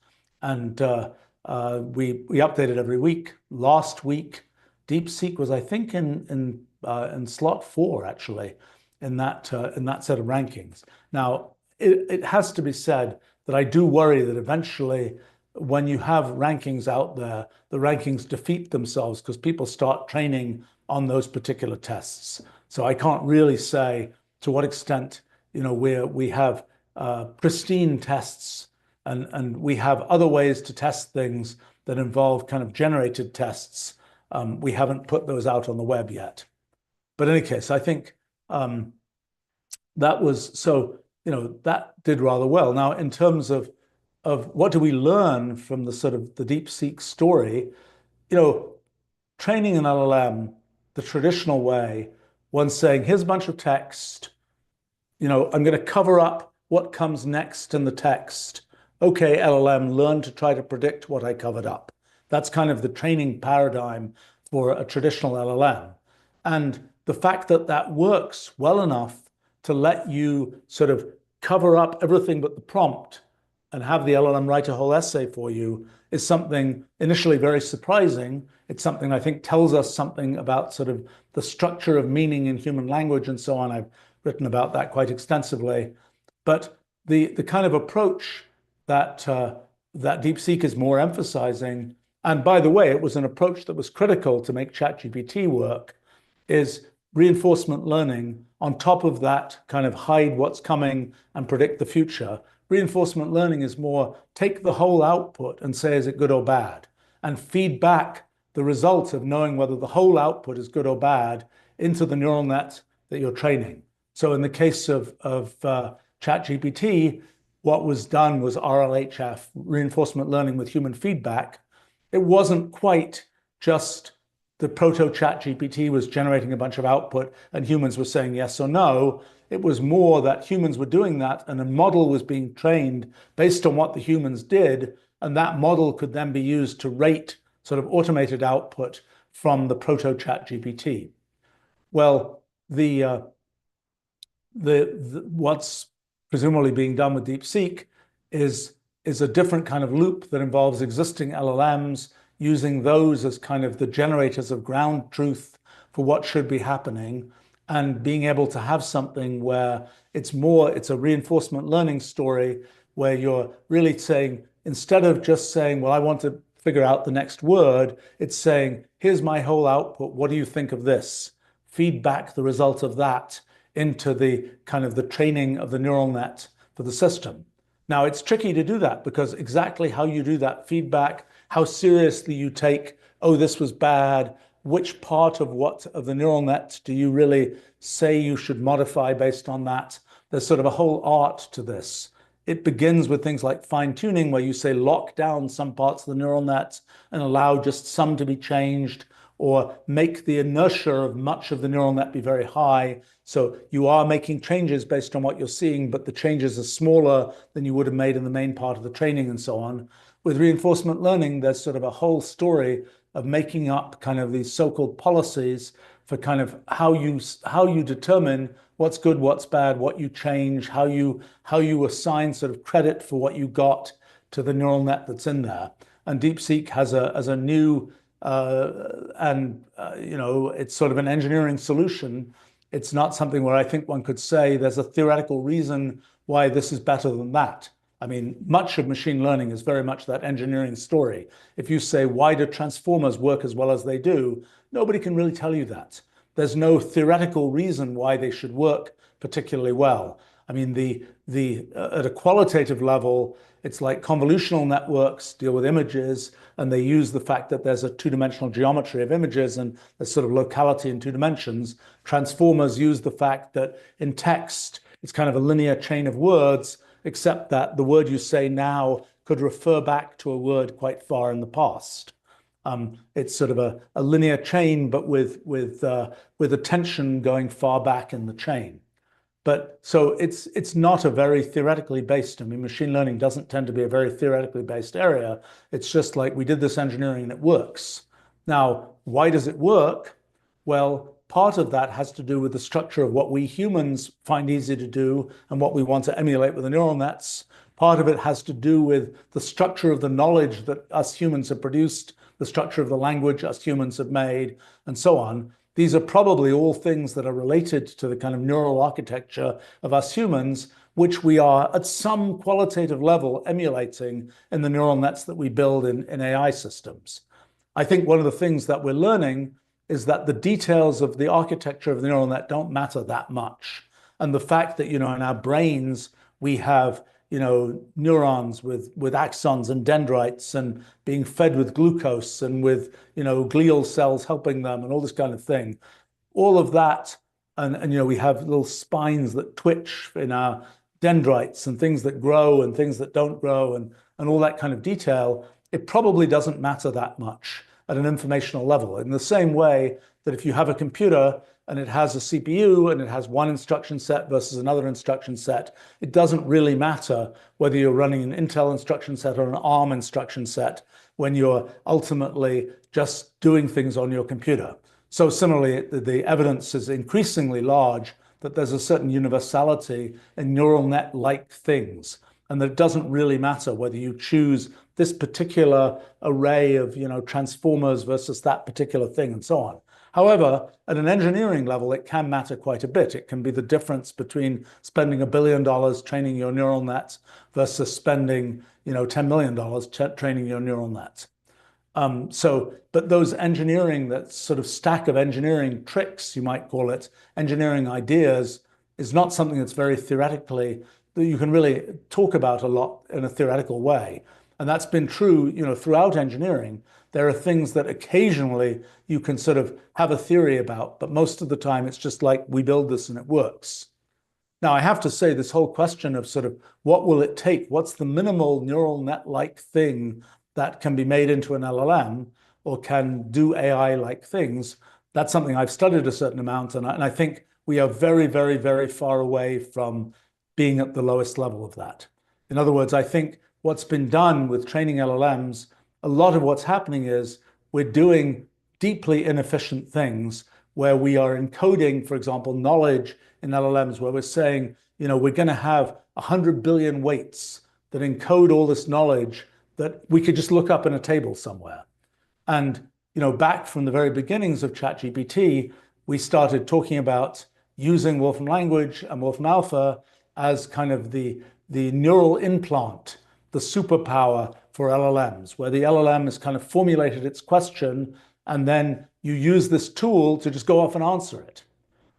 And we update it every week. Last week, DeepSeek was, I think, in slot 4, actually, in that set of rankings. Now, it has to be said that I do worry that eventually, when you have rankings out there, the rankings defeat themselves because people start training on those particular tests. So I can't really say to what extent, we have pristine tests and we have other ways to test things that involve kind of generated tests. We haven't put those out on the web yet. But in any case, I think that was so. That did rather well. Now, in terms of what do we learn from the sort of the DeepSeek story, training an LLM the traditional way, one saying, here's a bunch of text, I'm going to cover up what comes next in the text. Okay, LLM, learn to try to predict what I covered up. That's kind of the training paradigm for a traditional LLM. And the fact that that works well enough to let you sort of cover up everything but the prompt and have the LLM write a whole essay for you is something initially very surprising. It's something I think tells us something about sort of the structure of meaning in human language and so on. I've written about that quite extensively. But the kind of approach that DeepSeek is more emphasizing, and by the way, it was an approach that was critical to make ChatGPT work, is reinforcement learning on top of that kind of hide what's coming and predict the future. Reinforcement learning is more take the whole output and say, is it good or bad? And feed back the result of knowing whether the whole output is good or bad into the neural net that you're training. So in the case of ChatGPT, what was done was RLHF, reinforcement learning with human feedback. It wasn't quite just the proto-ChatGPT was generating a bunch of output and humans were saying yes or no. It was more that humans were doing that and a model was being trained based on what the humans did, and that model could then be used to rate sort of automated output from the proto-ChatGPT. Well, what's presumably being done with DeepSeek is a different kind of loop that involves existing LLMs, using those as kind of the generators of ground truth for what should be happening, and being able to have something where it's a reinforcement learning story where you're really saying, instead of just saying, well, I want to figure out the next word, it's saying, here's my whole output. What do you think of this? Feed back the result of that into the kind of the training of the neural net for the system. Now, it's tricky to do that because exactly how you do that feedback how seriously you take, oh, this was bad. Which part of the neural net do you really say you should modify based on that? There's sort of a whole art to this. It begins with things like fine tuning, where you say lock down some parts of the neural net and allow just some to be changed, or make the inertia of much of the neural net be very high. So you are making changes based on what you're seeing, but the changes are smaller than you would have made in the main part of the training and so on. With reinforcement learning, there's sort of a whole story of making up kind of these so-called policies for kind of how you determine what's good, what's bad, what you change, how you assign sort of credit for what you got to the neural net that's in there. And DeepSeek has a new it's sort of an engineering solution. It's not something where I think one could say there's a theoretical reason why this is better than that. I mean, much of machine learning is very much that engineering story. If you say, why do transformers work as well as they do? Nobody can really tell you that. There's no theoretical reason why they should work particularly well. I mean, at a qualitative level, it's like convolutional networks deal with images, and they use the fact that there's a two-dimensional geometry of images and there's sort of locality in 2 dimensions. Transformers use the fact that in text, it's kind of a linear chain of words, except that the word you say now could refer back to a word quite far in the past. It's sort of a linear chain, but with attention going far back in the chain. But so it's not a very theoretically based. I mean, machine learning doesn't tend to be a very theoretically based area. It's just like we did this engineering and it works. Now, why does it work? Well, part of that has to do with the structure of what we humans find easy to do and what we want to emulate with the neural nets. Part of it has to do with the structure of the knowledge that us humans have produced, the structure of the language us humans have made, and so on. These are probably all things that are related to the kind of neural architecture of us humans, which we are at some qualitative level emulating in the neural nets that we build in AI systems. I think one of the things that we're learning is that the details of the architecture of the neural net don't matter that much. And the fact that, in our brains, we have neurons with axons and dendrites and being fed with glucose and with, glial cells helping them and all this kind of thing. All of that, and we have little spines that twitch in our dendrites and things that grow and things that don't grow and all that kind of detail, it probably doesn't matter that much at an informational level. In the same way that if you have a computer and it has a CPU and it has one instruction set versus another instruction set, it doesn't really matter whether you're running an Intel instruction set or an ARM instruction set when you're ultimately just doing things on your computer. So similarly, the evidence is increasingly large that there's a certain universality in neural net-like things, and that it doesn't really matter whether you choose this particular array of transformers versus that particular thing and so on. However, at an engineering level, it can matter quite a bit. It can be the difference between spending $1 billion training your neural nets versus spending, $10 million training your neural nets. But those engineering, that sort of stack of engineering tricks, you might call it, engineering ideas, is not something that's very theoretically, that you can really talk about a lot in a theoretical way. And that's been true, throughout engineering. There are things that occasionally you can sort of have a theory about, but most of the time it's just like, we build this and it works. Now, I have to say, this whole question of sort of what will it take? What's the minimal neural net-like thing that can be made into an LLM or can do AI-like things? That's something I've studied a certain amount, and I think we are very, very, very far away from being at the lowest level of that. In other words, I think what's been done with training LLMs, a lot of what's happening is we're doing deeply inefficient things where we are encoding, for example, knowledge in LLMs, where we're saying, we're going to have 100 billion weights that encode all this knowledge that we could just look up in a table somewhere. And, back from the very beginnings of ChatGPT, we started talking about using Wolfram Language and Wolfram Alpha as kind of the neural implant, the superpower for LLMs, where the LLM has kind of formulated its question, and then you use this tool to just go off and answer it,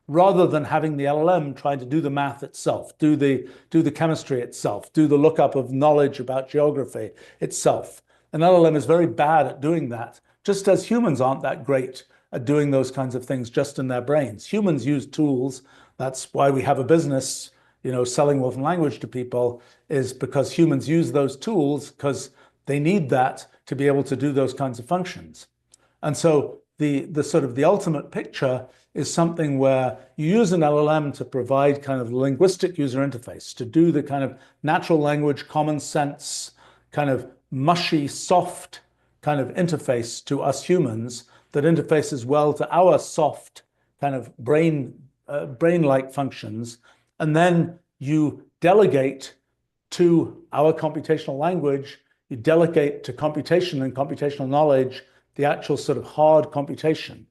rather than having the LLM trying to do the math itself, do the chemistry itself, do the lookup of knowledge about geography itself. An LLM is very bad at doing that, just as humans aren't that great at doing those kinds of things just in their brains. Humans use tools. That's why we have a business, selling Wolfram Language to people, is because humans use those tools because they need that to be able to do those kinds of functions. And so the sort of the ultimate picture is something where you use an LLM to provide kind of linguistic user interface, to do the kind of natural language, common sense, kind of mushy, soft kind of interface to us humans that interfaces well to our soft kind of brain-like functions. And then you delegate to our computational language, you delegate to computation and computational knowledge the actual sort of hard computation,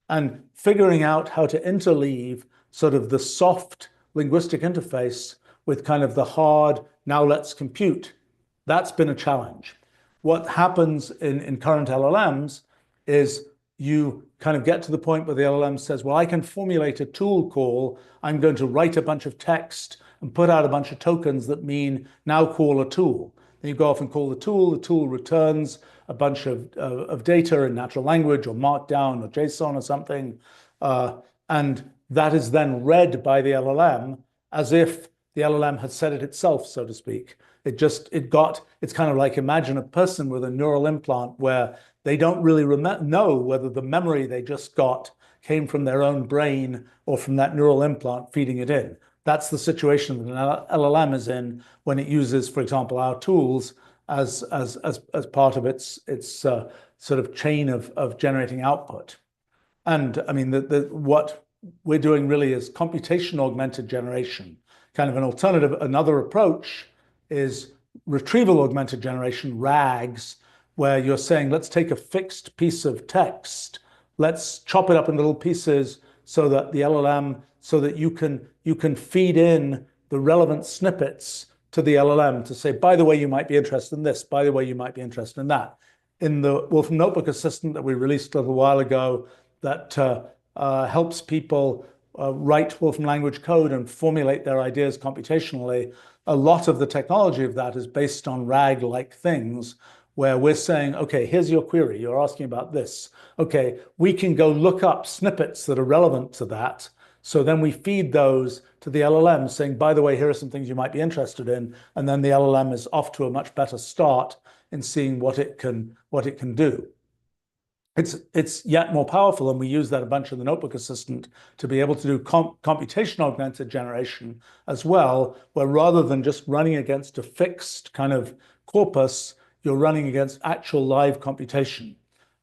and figuring out how to interleave sort of the soft linguistic interface with kind of the hard, now let's compute. That's been a challenge. What happens in current LLMs is you kind of get to the point where the LLM says, well, I can formulate a tool call. I'm going to write a bunch of text and put out a bunch of tokens that mean now call a tool. Then you go off and call the tool returns a bunch of data in natural language or Markdown or JSON or something. And that is then read by the LLM as if the LLM had said it itself, so to speak. It's kind of like, imagine a person with a neural implant where they don't really know whether the memory they just got came from their own brain or from that neural implant feeding it in. That's the situation that an LLM is in when it uses, for example, our tools as part of its sort of chain of generating output. And I mean, what we're doing really is computation augmented generation. Kind of an alternative, another approach is retrieval augmented generation, RAGs, where you're saying, let's take a fixed piece of text, let's chop it up in little pieces so that the LLM, so that you can feed in the relevant snippets to the LLM to say, by the way, you might be interested in this, by the way, you might be interested in that. In the Wolfram Notebook Assistant that we released a little while ago, that helps people write Wolfram language code and formulate their ideas computationally, a lot of the technology of that is based on RAG-like things, where we're saying, okay, here's your query, you're asking about this. Okay, we can go look up snippets that are relevant to that. So then we feed those to the LLM saying, by the way, here are some things you might be interested in. And then the LLM is off to a much better start in seeing what it can do. It's yet more powerful, and we use that a bunch in the Notebook Assistant to be able to do computation augmented generation as well, where rather than just running against a fixed kind of corpus, you're running against actual live computation,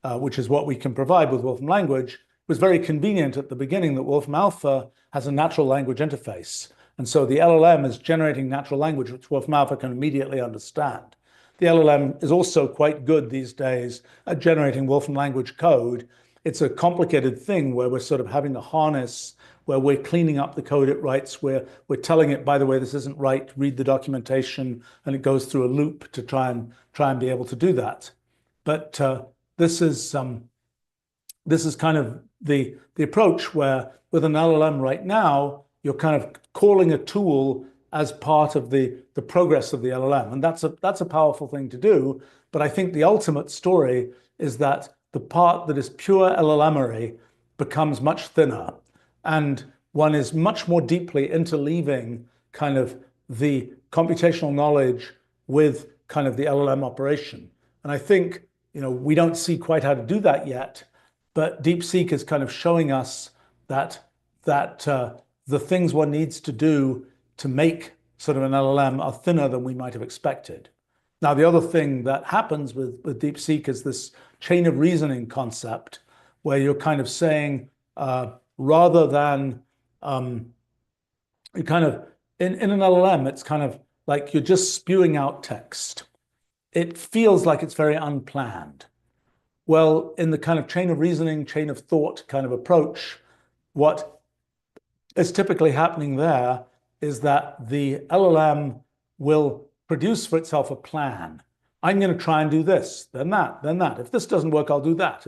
which is what we can provide with Wolfram Language. It was very convenient at the beginning that Wolfram Alpha has a natural language interface. And so the LLM is generating natural language, which Wolfram Alpha can immediately understand. The LLM is also quite good these days at generating Wolfram language code. It's a complicated thing where we're sort of having a harness where we're cleaning up the code it writes, where we're telling it, by the way, this isn't right, read the documentation, and it goes through a loop to try and be able to do that. But this is kind of the approach where with an LLM right now, you're kind of calling a tool as part of the progress of the LLM. And that's a powerful thing to do. But I think the ultimate story is that the part that is pure LLMery becomes much thinner. And one is much more deeply interleaving kind of the computational knowledge with kind of the LLM operation. And I think, we don't see quite how to do that yet, but DeepSeek is kind of showing us that the things one needs to do to make sort of an LLM are thinner than we might have expected. Now, the other thing that happens with DeepSeek is this chain of reasoning concept, where you're kind of saying, rather than you kind of, in an LLM, it's kind of like you're just spewing out text. It feels like it's very unplanned. Well, in the kind of chain of reasoning, chain of thought kind of approach, what is typically happening there is that the LLM will produce for itself a plan. I'm going to try and do this, then that, then that. If this doesn't work, I'll do that.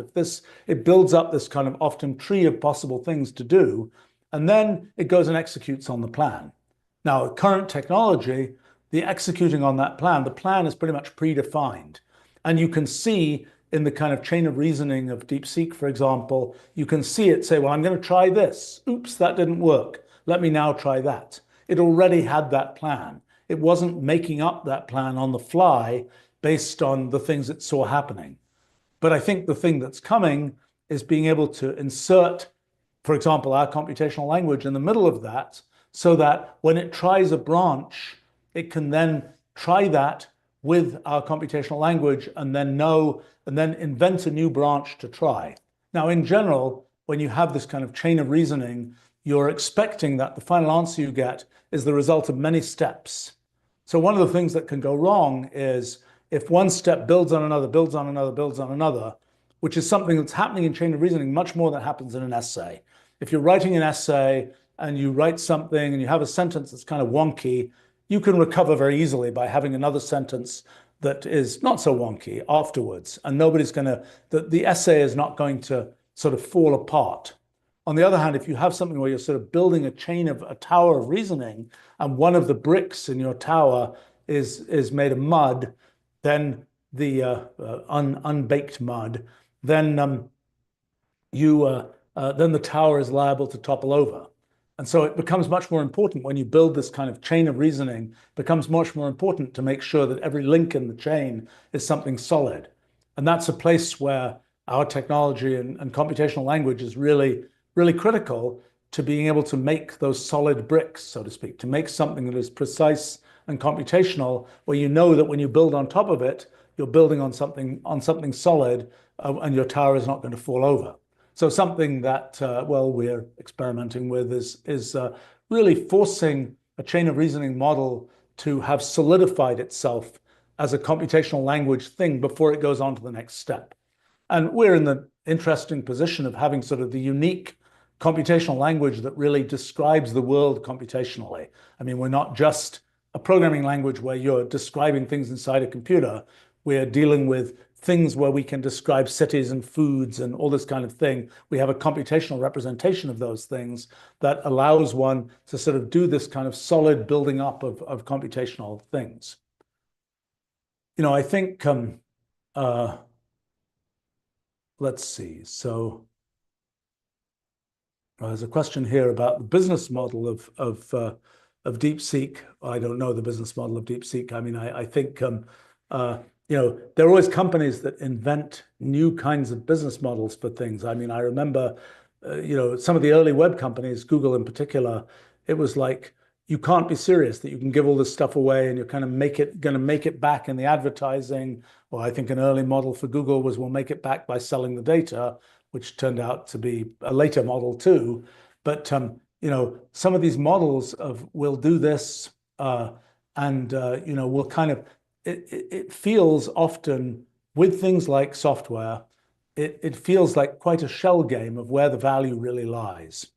It builds up this kind of often tree of possible things to do, and then it goes and executes on the plan. Now, current technology, the executing on that plan, the plan is pretty much predefined. And you can see in the kind of chain of reasoning of DeepSeek, for example, you can see it say, well, I'm going to try this. Oops, that didn't work. Let me now try that. It already had that plan. It wasn't making up that plan on the fly based on the things it saw happening. But I think the thing that's coming is being able to insert, for example, our computational language in the middle of that, so that when it tries a branch, it can then try that with our computational language and then know, and then invent a new branch to try. Now, in general, when you have this kind of chain of reasoning, you're expecting that the final answer you get is the result of many steps. So one of the things that can go wrong is if one step builds on another, builds on another, builds on another, which is something that's happening in chain of reasoning much more than happens in an essay. If you're writing an essay and you write something and you have a sentence that's kind of wonky, you can recover very easily by having another sentence that is not so wonky afterwards. And nobody's going to, the essay is not going to sort of fall apart. On the other hand, if you have something where you're sort of building a tower of reasoning, and one of the bricks in your tower is made of mud, then the unbaked mud, then then the tower is liable to topple over. And so it becomes much more important when you build this kind of chain of reasoning, becomes much more important to make sure that every link in the chain is something solid. And that's a place where our technology and computational language is really, really critical to being able to make those solid bricks, so to speak, to make something that is precise and computational, where you know that when you build on top of it, you're building on something solid, and your tower is not going to fall over. So something that, well, we're experimenting with is really forcing a chain of reasoning model to have solidified itself as a computational language thing before it goes on to the next step. And we're in the interesting position of having sort of the unique computational language that really describes the world computationally. I mean, we're not just a programming language where you're describing things inside a computer. We're dealing with things where we can describe cities and foods and all this kind of thing. We have a computational representation of those things that allows one to sort of do this kind of solid building up of computational things. You know, I think, let's see. So there's a question here about the business model of DeepSeek. I don't know the business model of DeepSeek. I mean, I think, you know, there are always companies that invent new kinds of business models for things. I mean, I remember, you know, some of the early web companies, Google in particular, it was like, you can't be serious that you can give all this stuff away and you're kind of going to make it back in the advertising. Or I think an early model for Google was we'll make it back by selling the data, which turned out to be a later model too. But, you know, some of these models of we'll do this and, you know, we'll kind of, it feels often with things like software, it feels like quite a shell game of where the value really lies.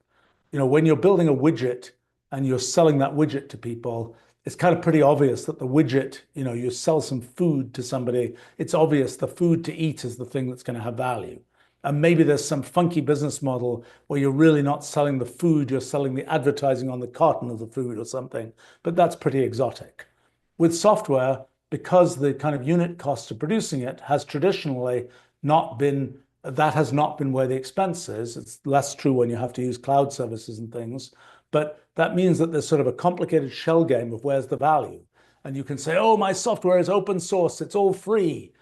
You know, when you're building a widget and you're selling that widget to people, it's kind of pretty obvious that the widget, you know, you sell some food to somebody, it's obvious the food to eat is the thing that's going to have value. And maybe there's some funky business model where you're really not selling the food, you're selling the advertising on the carton of the food or something, but that's pretty exotic. With software, because the kind of unit cost of producing it has traditionally not been, that has not been where the expense is. It's less true when you have to use cloud services and things, but that means that there's sort of a complicated shell game of where's the value. And you can say, oh, my software is open source, it's all free.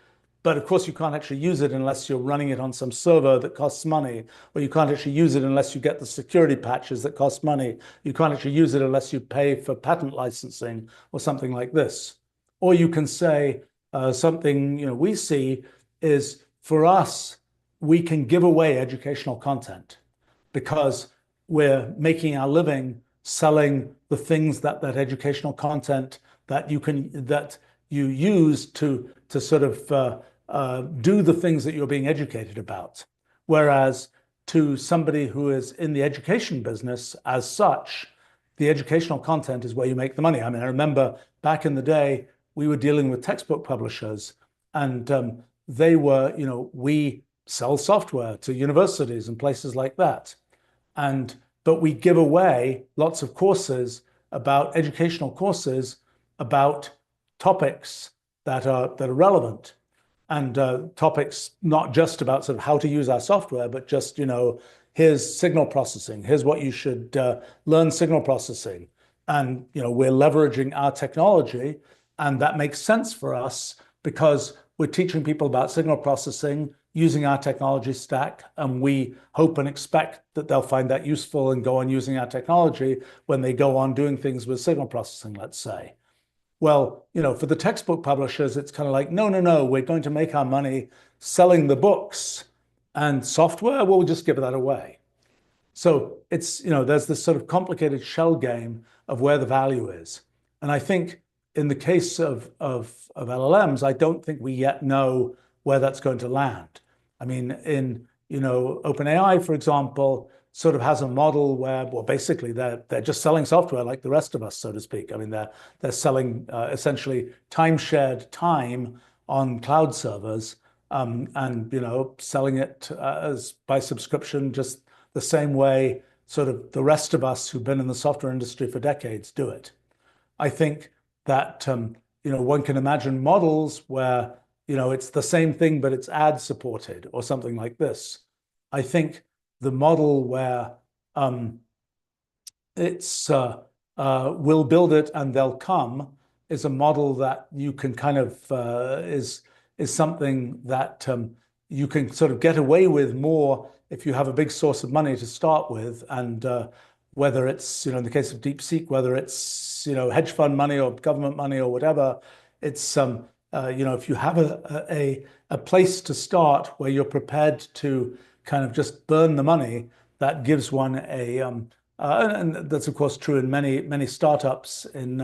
But of course, you can't actually use it unless you're running it on some server that costs money, or you can't actually use it unless you get the security patches that cost money. You can't actually use it unless you pay for patent licensing or something like this. Or you can say something, you know, we see is for us, we can give away educational content because we're making our living selling the things that educational content that you use to sort of do the things that you're being educated about. Whereas to somebody who is in the education business as such, the educational content is where you make the money. I mean, I remember back in the day, we were dealing with textbook publishers and they were, you know, we sell software to universities and places like that. But we give away lots of courses about educational courses about topics that are relevant. and topics not just about sort of how to use our software, but just, here's signal processing. Here's what you should learn signal processing. And, we're leveraging our technology, and that makes sense for us because we're teaching people about signal processing using our technology stack, and we hope and expect that they'll find that useful and go on using our technology when they go on doing things with signal processing, let's say. Well, for the textbook publishers, it's kind of like, no, we're going to make our money selling the books, and software, we'll just give that away. So it's, there's this sort of complicated shell game of where the value is. And I think in the case of LLMs, I don't think we yet know where that's going to land. I mean, in, OpenAI, for example, sort of has a model where, well, basically they're just selling software like the rest of us, so to speak. I mean, they're selling essentially time-shared time on cloud servers, and selling it as by subscription, just the same way sort of the rest of us who've been in the software industry for decades do it. I think that one can imagine models where it's the same thing, but it's ad supported or something like this. I think the model where it's we'll build it and they'll come is a model that you can kind of is something that you can sort of get away with more if you have a big source of money to start with, and whether it's in the case of DeepSeek, whether it's hedge fund money or government money or whatever, it's if you have a place to start where you're prepared to kind of just burn the money, that gives one and that's of course true in many startups in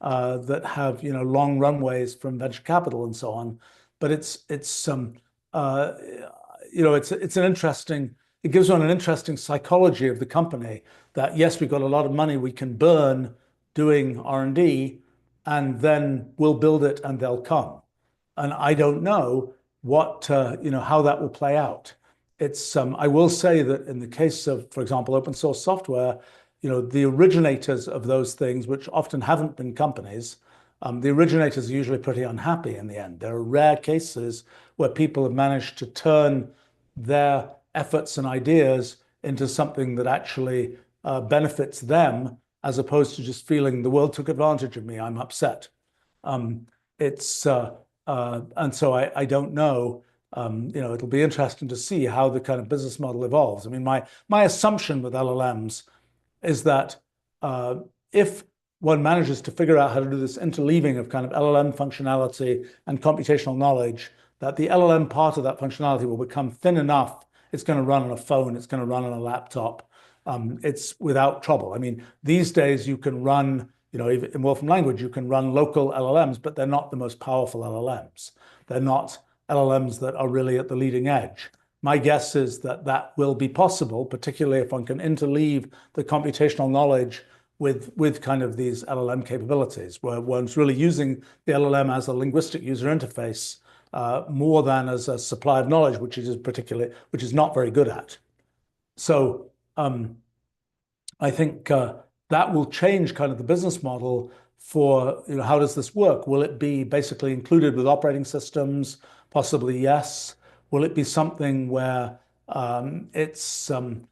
that have long runways from venture capital and so on. But it's an interesting. It gives one an interesting psychology of the company that yes, we've got a lot of money we can burn doing R&D, and then we'll build it and they'll come. And I don't know what how that will play out. It's I will say that in the case of, for example, open source software, the originators of those things, which often haven't been companies, the originators are usually pretty unhappy in the end. There are rare cases where people have managed to turn their efforts and ideas into something that actually benefits them, as opposed to just feeling the world took advantage of me, I'm upset. And so I don't know. It'll be interesting to see how the kind of business model evolves. I mean, my assumption with LLMs is that if one manages to figure out how to do this interleaving of kind of LLM functionality and computational knowledge, that the LLM part of that functionality will become thin enough. It's going to run on a phone. It's going to run on a laptop. It's without trouble. I mean, these days you can run, in Wolfram Language, you can run local LLMs, but they're not the most powerful LLMs. They're not LLMs that are really at the leading edge. My guess is that that will be possible, particularly if one can interleave the computational knowledge with kind of these LLM capabilities, where one's really using the LLM as a linguistic user interface more than as a supply of knowledge, which is not very good at. So I think that will change kind of the business model for how does this work? Will it be basically included with operating systems? Possibly yes. Will it be something where it's and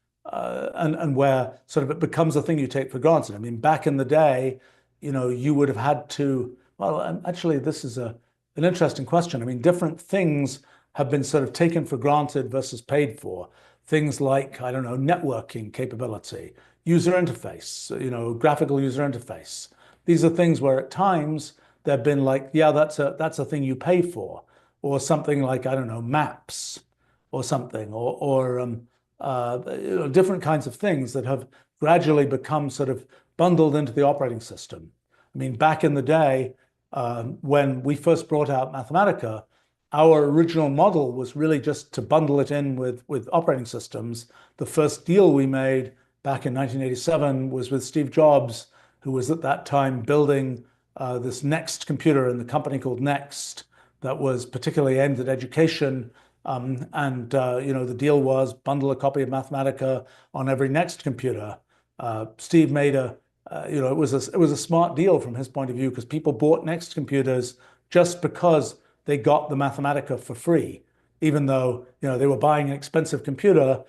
where sort of it becomes a thing you take for granted? I mean, back in the day, you would have had to. Well, actually, this is an interesting question. I mean, different things have been sort of taken for granted versus paid for. Things like, I don't know, networking capability, user interface, graphical user interface. These are things where at times they've been like, yeah, that's a thing you pay for, or something like, I don't know, maps or something, or different kinds of things that have gradually become sort of bundled into the operating system. I mean, back in the day, when we first brought out Mathematica, our original model was really just to bundle it in with operating systems. The first deal we made back in 1987 was with Steve Jobs, who was at that time building this Next computer in the company called Next that was particularly aimed at education. The deal was bundle a copy of Mathematica on every Next computer. Steve made it was a smart deal from his point of view, because people bought Next computers just because they got the Mathematica for free, even though they were buying an expensive computer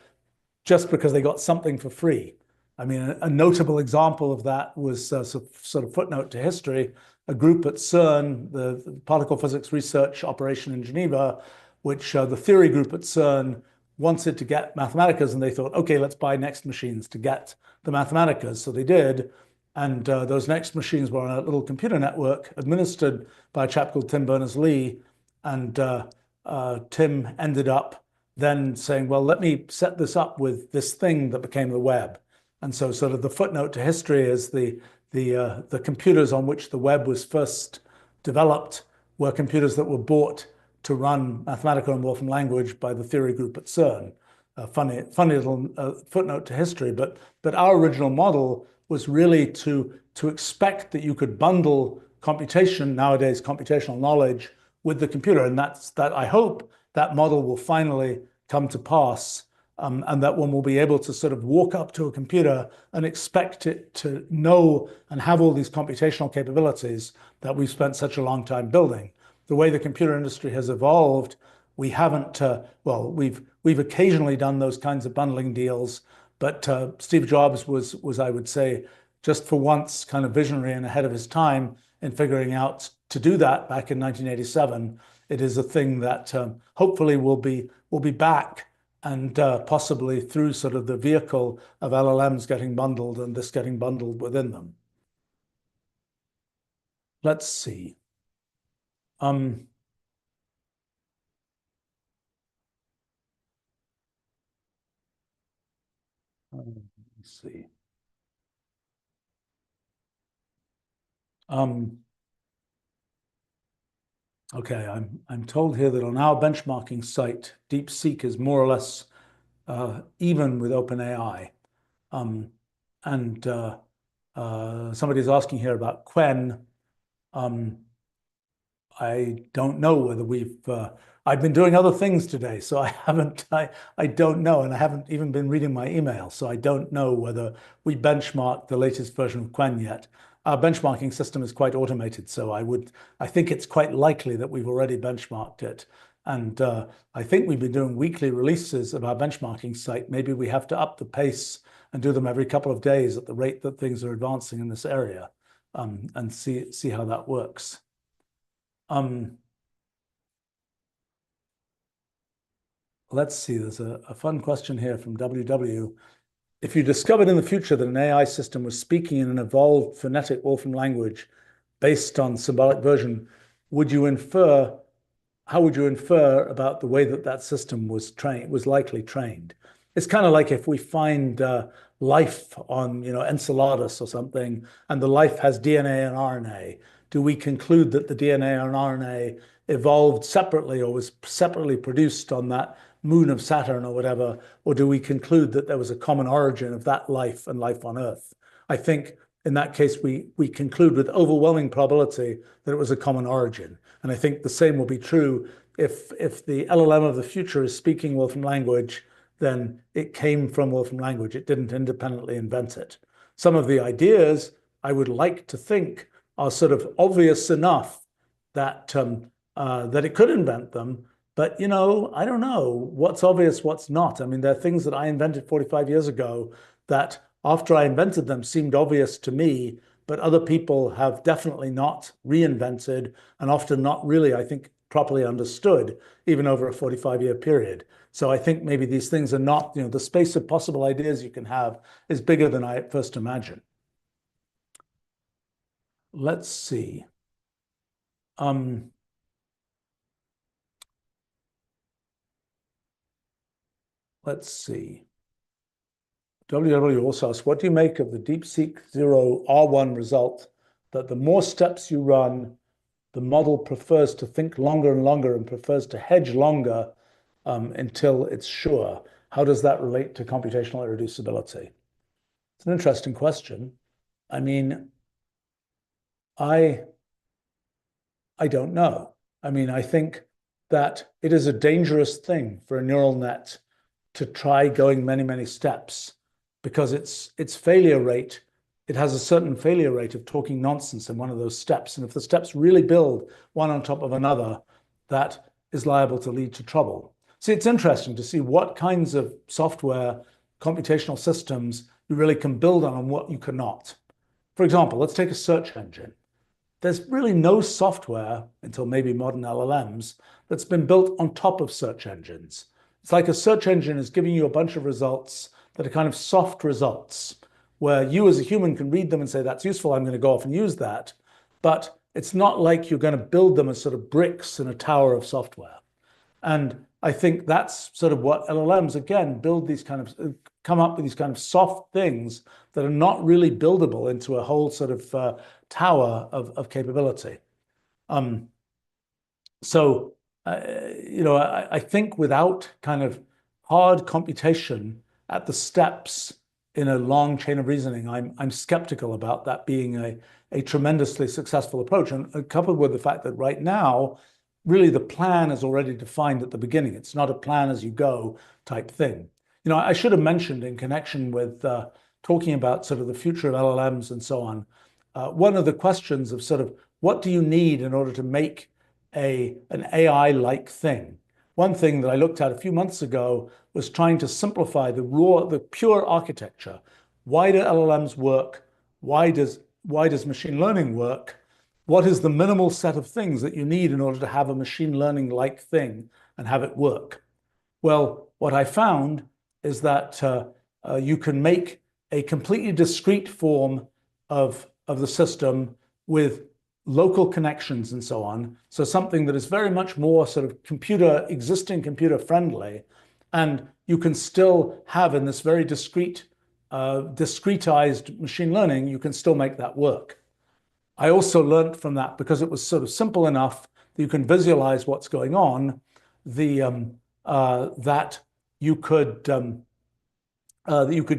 just because they got something for free. I mean, a notable example of that was sort of footnote to history, a group at CERN, the Particle Physics Research Operation in Geneva, which the theory group at CERN wanted to get Mathematicas, and they thought, okay, let's buy Next machines to get the Mathematicas. So they did, and those Next machines were on a little computer network administered by a chap called Tim Berners-Lee, and Tim ended up then saying, well, let me set this up with this thing that became the web. And so sort of the footnote to history is the computers on which the web was first developed were computers that were bought to run Mathematica and Wolfram Language by the theory group at CERN. Funny little footnote to history, but our original model was really to expect that you could bundle computation, nowadays computational knowledge, with the computer, and that I hope that model will finally come to pass, and that one will be able to sort of walk up to a computer and expect it to know and have all these computational capabilities that we've spent such a long time building. The way the computer industry has evolved, we haven't, well, we've occasionally done those kinds of bundling deals, but Steve Jobs was, I would say, just for once kind of visionary and ahead of his time in figuring out to do that back in 1987. It is a thing that hopefully will be back, and possibly through sort of the vehicle of LLMs getting bundled and this getting bundled within them. Let's see. Let's see. Okay, I'm told here that on our benchmarking site, DeepSeek is more or less even with OpenAI. And somebody's asking here about Qwen. I don't know whether I've been doing other things today, so I don't know, and I haven't even been reading my email, so I don't know whether we benchmarked the latest version of Qwen yet. Our benchmarking system is quite automated, so I think it's quite likely that we've already benchmarked it. And I think we've been doing weekly releases of our benchmarking site. Maybe we have to up the pace and do them every couple of days at the rate that things are advancing in this area, and see how that works. Let's see, there's a fun question here from WW. If you discovered in the future that an AI system was speaking in an evolved phonetic Wolfram language based on symbolic version, how would you infer about the way that system was likely trained? It's kind of like if we find life on Enceladus or something, and the life has DNA and RNA. Do we conclude that the DNA and RNA evolved separately or was separately produced on that moon of Saturn or whatever? Or do we conclude that there was a common origin of that life and life on Earth? I think in that case, we conclude with overwhelming probability that it was a common origin. And I think the same will be true if the LLM of the future is speaking Wolfram language, then it came from Wolfram language. It didn't independently invent it. Some of the ideas I would like to think are sort of obvious enough that that it could invent them. But I don't know what's obvious, what's not. I mean, there are things that I invented 45 years ago that after I invented them seemed obvious to me, but other people have definitely not reinvented and often not really, I think, properly understood, even over a 45-year period. So I think maybe these things are not, the space of possible ideas you can have is bigger than I at first imagined. Let's see. Let's see. WW also asks, what do you make of the DeepSeek R1 result that the more steps you run, the model prefers to think longer and longer and prefers to hedge longer until it's sure? How does that relate to computational irreducibility? It's an interesting question. I mean, I don't know. I mean, I think that it is a dangerous thing for a neural net to try going many, many steps, because its failure rate, it has a certain failure rate of talking nonsense in one of those steps. And if the steps really build one on top of another, that is liable to lead to trouble. See, it's interesting to see what kinds of software, computational systems you really can build on and what you cannot. For example, let's take a search engine. There's really no software, until maybe modern LLMs, that's been built on top of search engines. It's like a search engine is giving you a bunch of results that are kind of soft results, where you as a human can read them and say, that's useful, I'm going to go off and use that. But it's not like you're going to build them as sort of bricks in a tower of software. And I think that's sort of what LLMs, again, build these kind of, come up with these kind of soft things that are not really buildable into a whole sort of tower of capability. I think without kind of hard computation at the steps in a long chain of reasoning, I'm skeptical about that being a tremendously successful approach. And coupled with the fact that right now, really the plan is already defined at the beginning. It's not a plan as you go type thing. I should have mentioned in connection with talking about sort of the future of LLMs and so on, one of the questions of sort of what do you need in order to make an AI-like thing? One thing that I looked at a few months ago was trying to simplify the pure architecture. Why do LLMs work? Why does machine learning work? What is the minimal set of things that you need in order to have a machine learning-like thing and have it work? Well, what I found is that you can make a completely discrete form of the system with local connections and so on. So something that is very much more sort of existing computer friendly. And you can still have in this very discretized machine learning, you can still make that work. I also learned from that, because it was sort of simple enough that you can visualize what's going on, that you could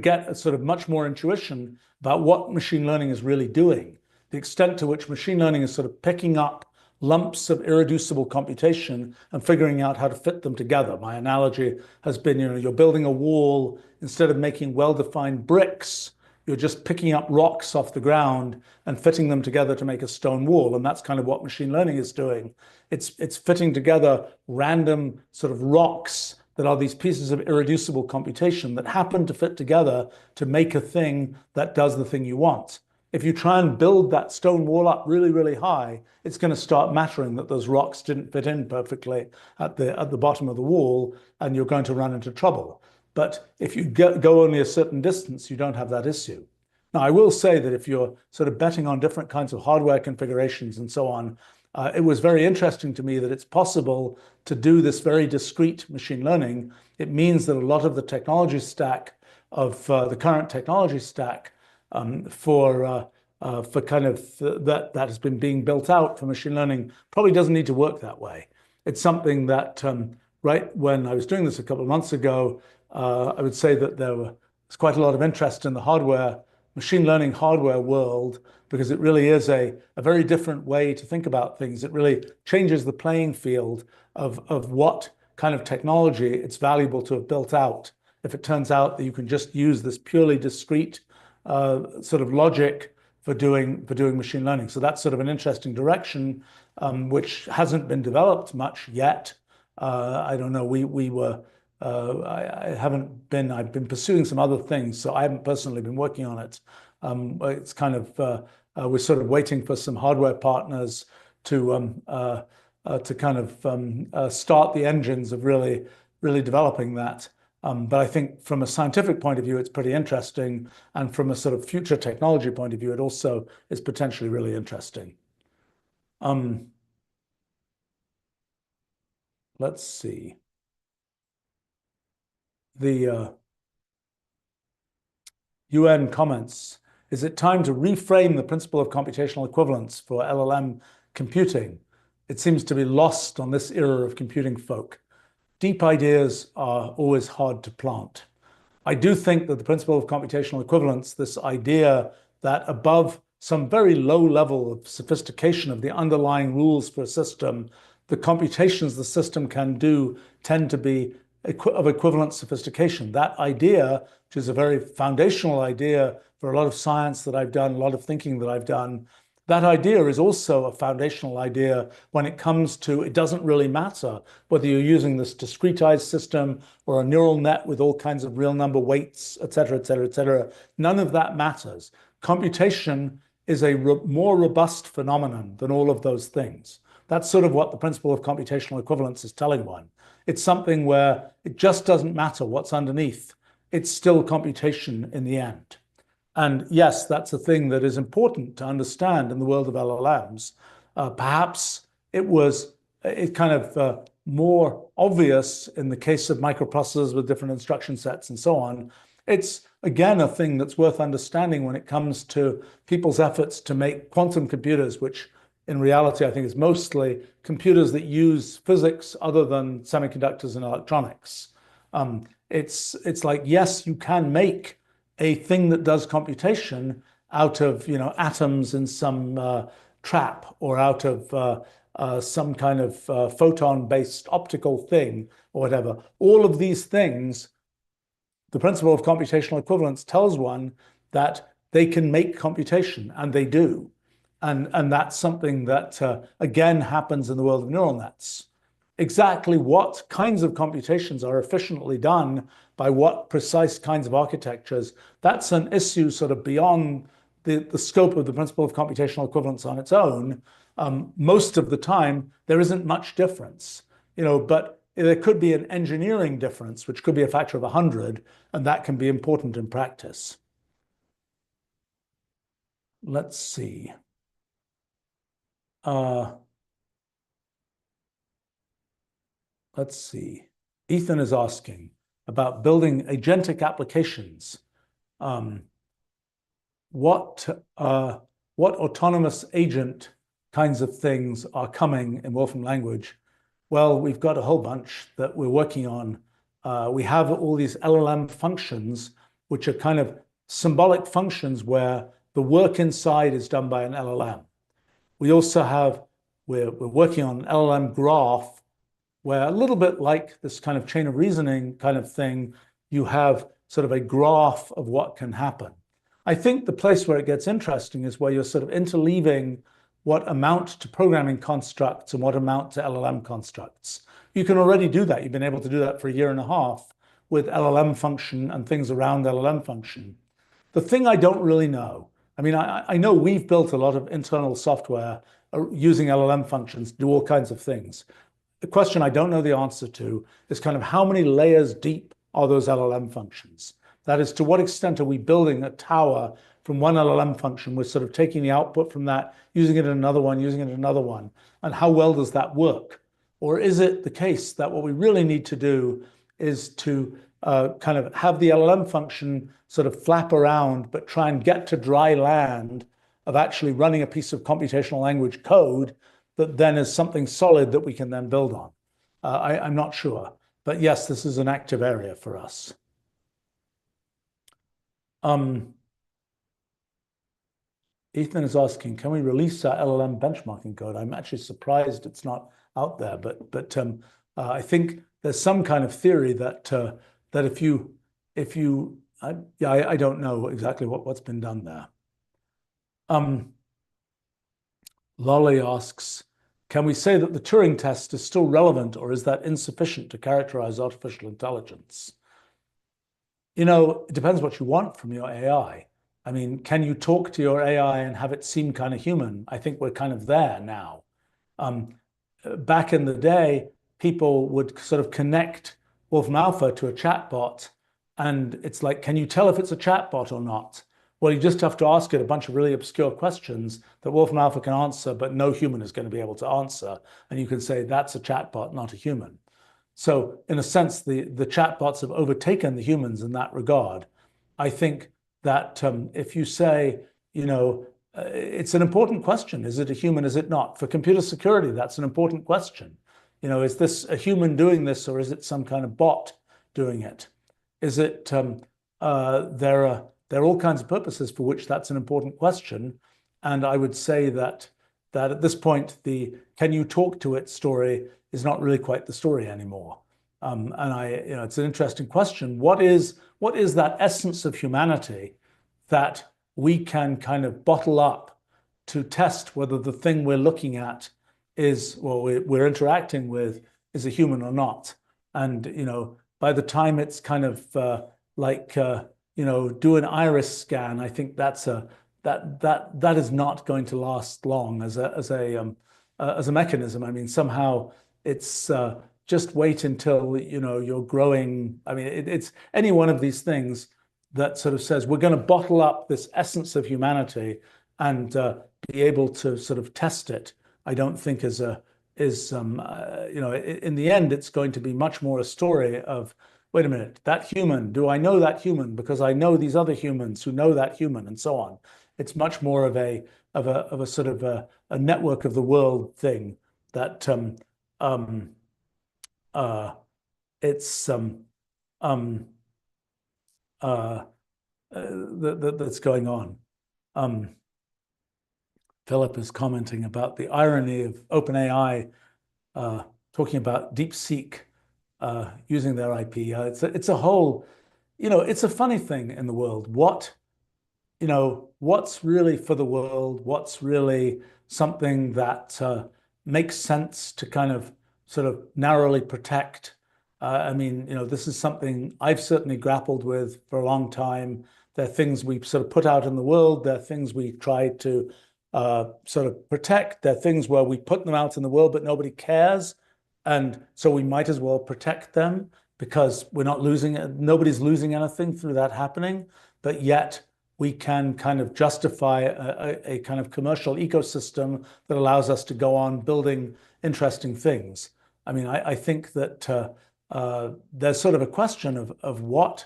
get a sort of much more intuition about what machine learning is really doing, the extent to which machine learning is sort of picking up lumps of irreducible computation and figuring out how to fit them together. My analogy has been, you're building a wall, instead of making well-defined bricks, you're just picking up rocks off the ground and fitting them together to make a stone wall. And that's kind of what machine learning is doing. It's fitting together random sort of rocks that are these pieces of irreducible computation that happen to fit together to make a thing that does the thing you want. If you try and build that stone wall up really, really high, it's going to start mattering that those rocks didn't fit in perfectly at the bottom of the wall, and you're going to run into trouble. But if you go only a certain distance, you don't have that issue. Now, I will say that if you're sort of betting on different kinds of hardware configurations and so on, it was very interesting to me that it's possible to do this very discrete machine learning. It means that a lot of the technology stack of the current technology stack for kind of that has been being built out for machine learning probably doesn't need to work that way. It's something that right when I was doing this a couple of months ago, I would say that there was quite a lot of interest in the machine learning hardware world, because it really is a very different way to think about things. It really changes the playing field of what kind of technology it's valuable to have built out. If it turns out that you can just use this purely discrete sort of logic for doing machine learning. So that's sort of an interesting direction, which hasn't been developed much yet. I don't know, I've been pursuing some other things, so I haven't personally been working on it. It's kind of, we're sort of waiting for some hardware partners to kind of start the engines of really developing that. But I think from a scientific point of view, it's pretty interesting. And from a sort of future technology point of view, it also is potentially really interesting. Let's see. The Qwen comments, is it time to reframe the principle of computational equivalence for LLM computing? It seems to be lost on this era of computing folk. Deep ideas are always hard to plant. I do think that the principle of computational equivalence, this idea that above some very low level of sophistication of the underlying rules for a system, the computations the system can do tend to be of equivalent sophistication. That idea, which is a very foundational idea for a lot of science that I've done, a lot of thinking that I've done, that idea is also a foundational idea when it comes to it doesn't really matter whether you're using this discretized system or a neural net with all kinds of real number weights, et cetera, et cetera, et cetera. None of that matters. Computation is a more robust phenomenon than all of those things. That's sort of what the principle of computational equivalence is telling one. It's something where it just doesn't matter what's underneath. It's still computation in the end. And yes, that's a thing that is important to understand in the world of LLMs. Perhaps it kind of more obvious in the case of microprocessors with different instruction sets and so on. It's, again, a thing that's worth understanding when it comes to people's efforts to make quantum computers, which in reality, I think is mostly computers that use physics other than semiconductors and electronics. It's like, yes, you can make a thing that does computation out of atoms in some trap or out of some kind of photon-based optical thing or whatever. All of these things, the principle of computational equivalence tells one that they can make computation, and they do. And that's something that, again, happens in the world of neural nets. Exactly what kinds of computations are efficiently done by what precise kinds of architectures, that's an issue sort of beyond the scope of the principle of computational equivalence on its own. Most of the time, there isn't much difference, but there could be an engineering difference, which could be a factor of 100, and that can be important in practice. Let's see. Let's see. Ethan is asking about building agentic applications. What autonomous agent kinds of things are coming in Wolfram Language? Well, we've got a whole bunch that we're working on. We have all these LLM functions, which are kind of symbolic functions where the work inside is done by an LLM. We also have, we're working on an LLM graph where, a little bit like this kind of chain of reasoning kind of thing, you have sort of a graph of what can happen. I think the place where it gets interesting is where you're sort of interleaving what amount to programming constructs and what amount to LLM constructs. You can already do that. You've been able to do that for a year and a half with LLM function and things around LLM function. The thing I don't really know, I mean, I know we've built a lot of internal software using LLM functions to do all kinds of things. The question I don't know the answer to is kind of how many layers deep are those LLM functions? That is, to what extent are we building a tower from one LLM function? We're sort of taking the output from that, using it in another one, using it in another one. And how well does that work? Or is it the case that what we really need to do is to kind of have the LLM function sort of flap around, but try and get to dry land of actually running a piece of computational language code that then is something solid that we can then build on? I'm not sure. But yes, this is an active area for us. Ethan is asking, can we release our LLM benchmarking code? I'm actually surprised it's not out there, but I think there's some kind of theory that I don't know exactly what's been done there. Lolly asks, can we say that the Turing test is still relevant, or is that insufficient to characterize artificial intelligence? It depends what you want from your AI. I mean, can you talk to your AI and have it seem kind of human? I think we're kind of there now. Back in the day, people would sort of connect Wolfram Alpha to a chatbot, and it's like, can you tell if it's a chatbot or not? Well, you just have to ask it a bunch of really obscure questions that Wolfram Alpha can answer, but no human is going to be able to answer. And you can say, that's a chatbot, not a human. So in a sense, the chatbots have overtaken the humans in that regard. I think that if you say, it's an important question. Is it a human? Is it not? For computer security, that's an important question. Is this a human doing this, or is it some kind of bot doing it? Is it, there are all kinds of purposes for which that's an important question. And I would say that at this point, the can you talk to it story is not really quite the story anymore. And it's an interesting question. What is that essence of humanity that we can kind of bottle up to test whether the thing we're looking at is, well, we're interacting with is a human or not. And, by the time it's kind of do an iris scan, I think that is not going to last long as a mechanism. I mean, somehow it's just wait until you're growing. I mean, it's any one of these things that sort of says we're going to bottle up this essence of humanity and be able to sort of test it. I don't think in the end it's going to be much more a story of, wait a minute, that human, do I know that human because I know these other humans who know that human, and so on. It's much more of a sort of a network of the world thing that it's that's going on. Philip is commenting about the irony of OpenAI talking about DeepSeek using their IP. It's a whole, it's a funny thing in the world. What's really for the world? What's really something that makes sense to kind of sort of narrowly protect? I mean, this is something I've certainly grappled with for a long time. There are things we sort of put out in the world. There are things we try to sort of protect. There are things where we put them out in the world, but nobody cares. And so we might as well protect them because we're not losing it. Nobody's losing anything through that happening. But yet we can kind of justify a kind of commercial ecosystem that allows us to go on building interesting things. I mean, I think that there's sort of a question of what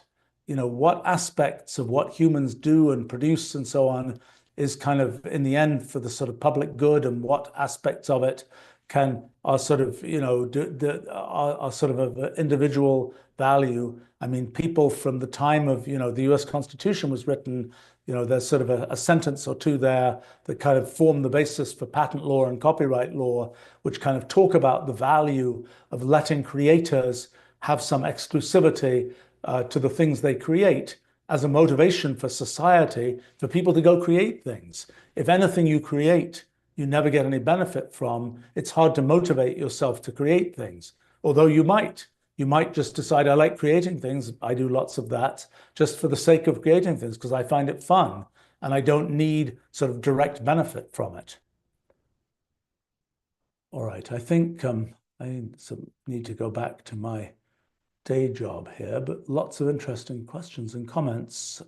aspects of what humans do and produce and so on is kind of in the end for the sort of public good, and what aspects of it are sort of are sort of individual value. I mean, people from the time of the U.S. Constitution was written, there's sort of a sentence or two there that kind of form the basis for patent law and copyright law, which kind of talk about the value of letting creators have some exclusivity to the things they create as a motivation for society, for people to go create things. If anything you create, you never get any benefit from, it's hard to motivate yourself to create things. Although you might just decide, I like creating things. I do lots of that just for the sake of creating things because I find it fun and I don't need sort of direct benefit from it. All right, I think I need to go back to my day job here, but lots of interesting questions and comments.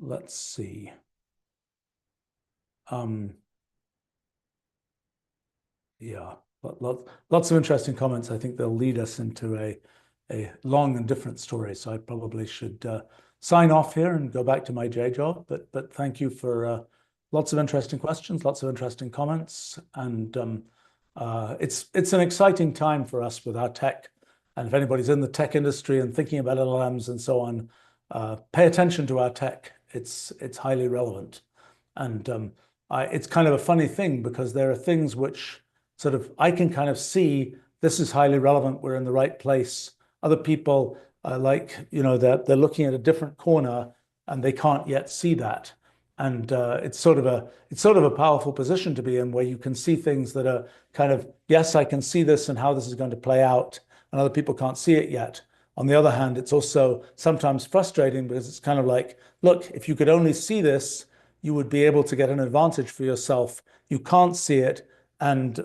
Let's see. Yeah, lots of interesting comments. I think they'll lead us into a long and different story. So I probably should sign off here and go back to my day job. But thank you for lots of interesting questions, lots of interesting comments, and it's an exciting time for us with our tech. And if anybody's in the tech industry and thinking about LLMs and so on, pay attention to our tech. It's highly relevant. And it's kind of a funny thing because there are things which sort of I can kind of see this is highly relevant. We're in the right place. Other people they're looking at a different corner and they can't yet see that. And it's sort of a powerful position to be in where you can see things that are kind of, yes, I can see this and how this is going to play out, and other people can't see it yet. On the other hand, it's also sometimes frustrating because it's kind of like, look, if you could only see this, you would be able to get an advantage for yourself. You can't see it, and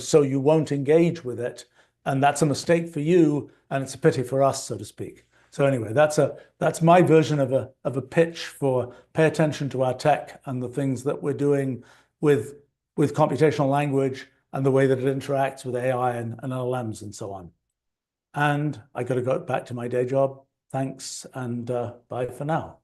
so you won't engage with it, and that's a mistake for you, and it's a pity for us, so to speak. So anyway, that's my version of a pitch for pay attention to our tech and the things that we're doing with computational language and the way that it interacts with AI and LLMs and so on. And I got to go back to my day job. Thanks, and bye for now.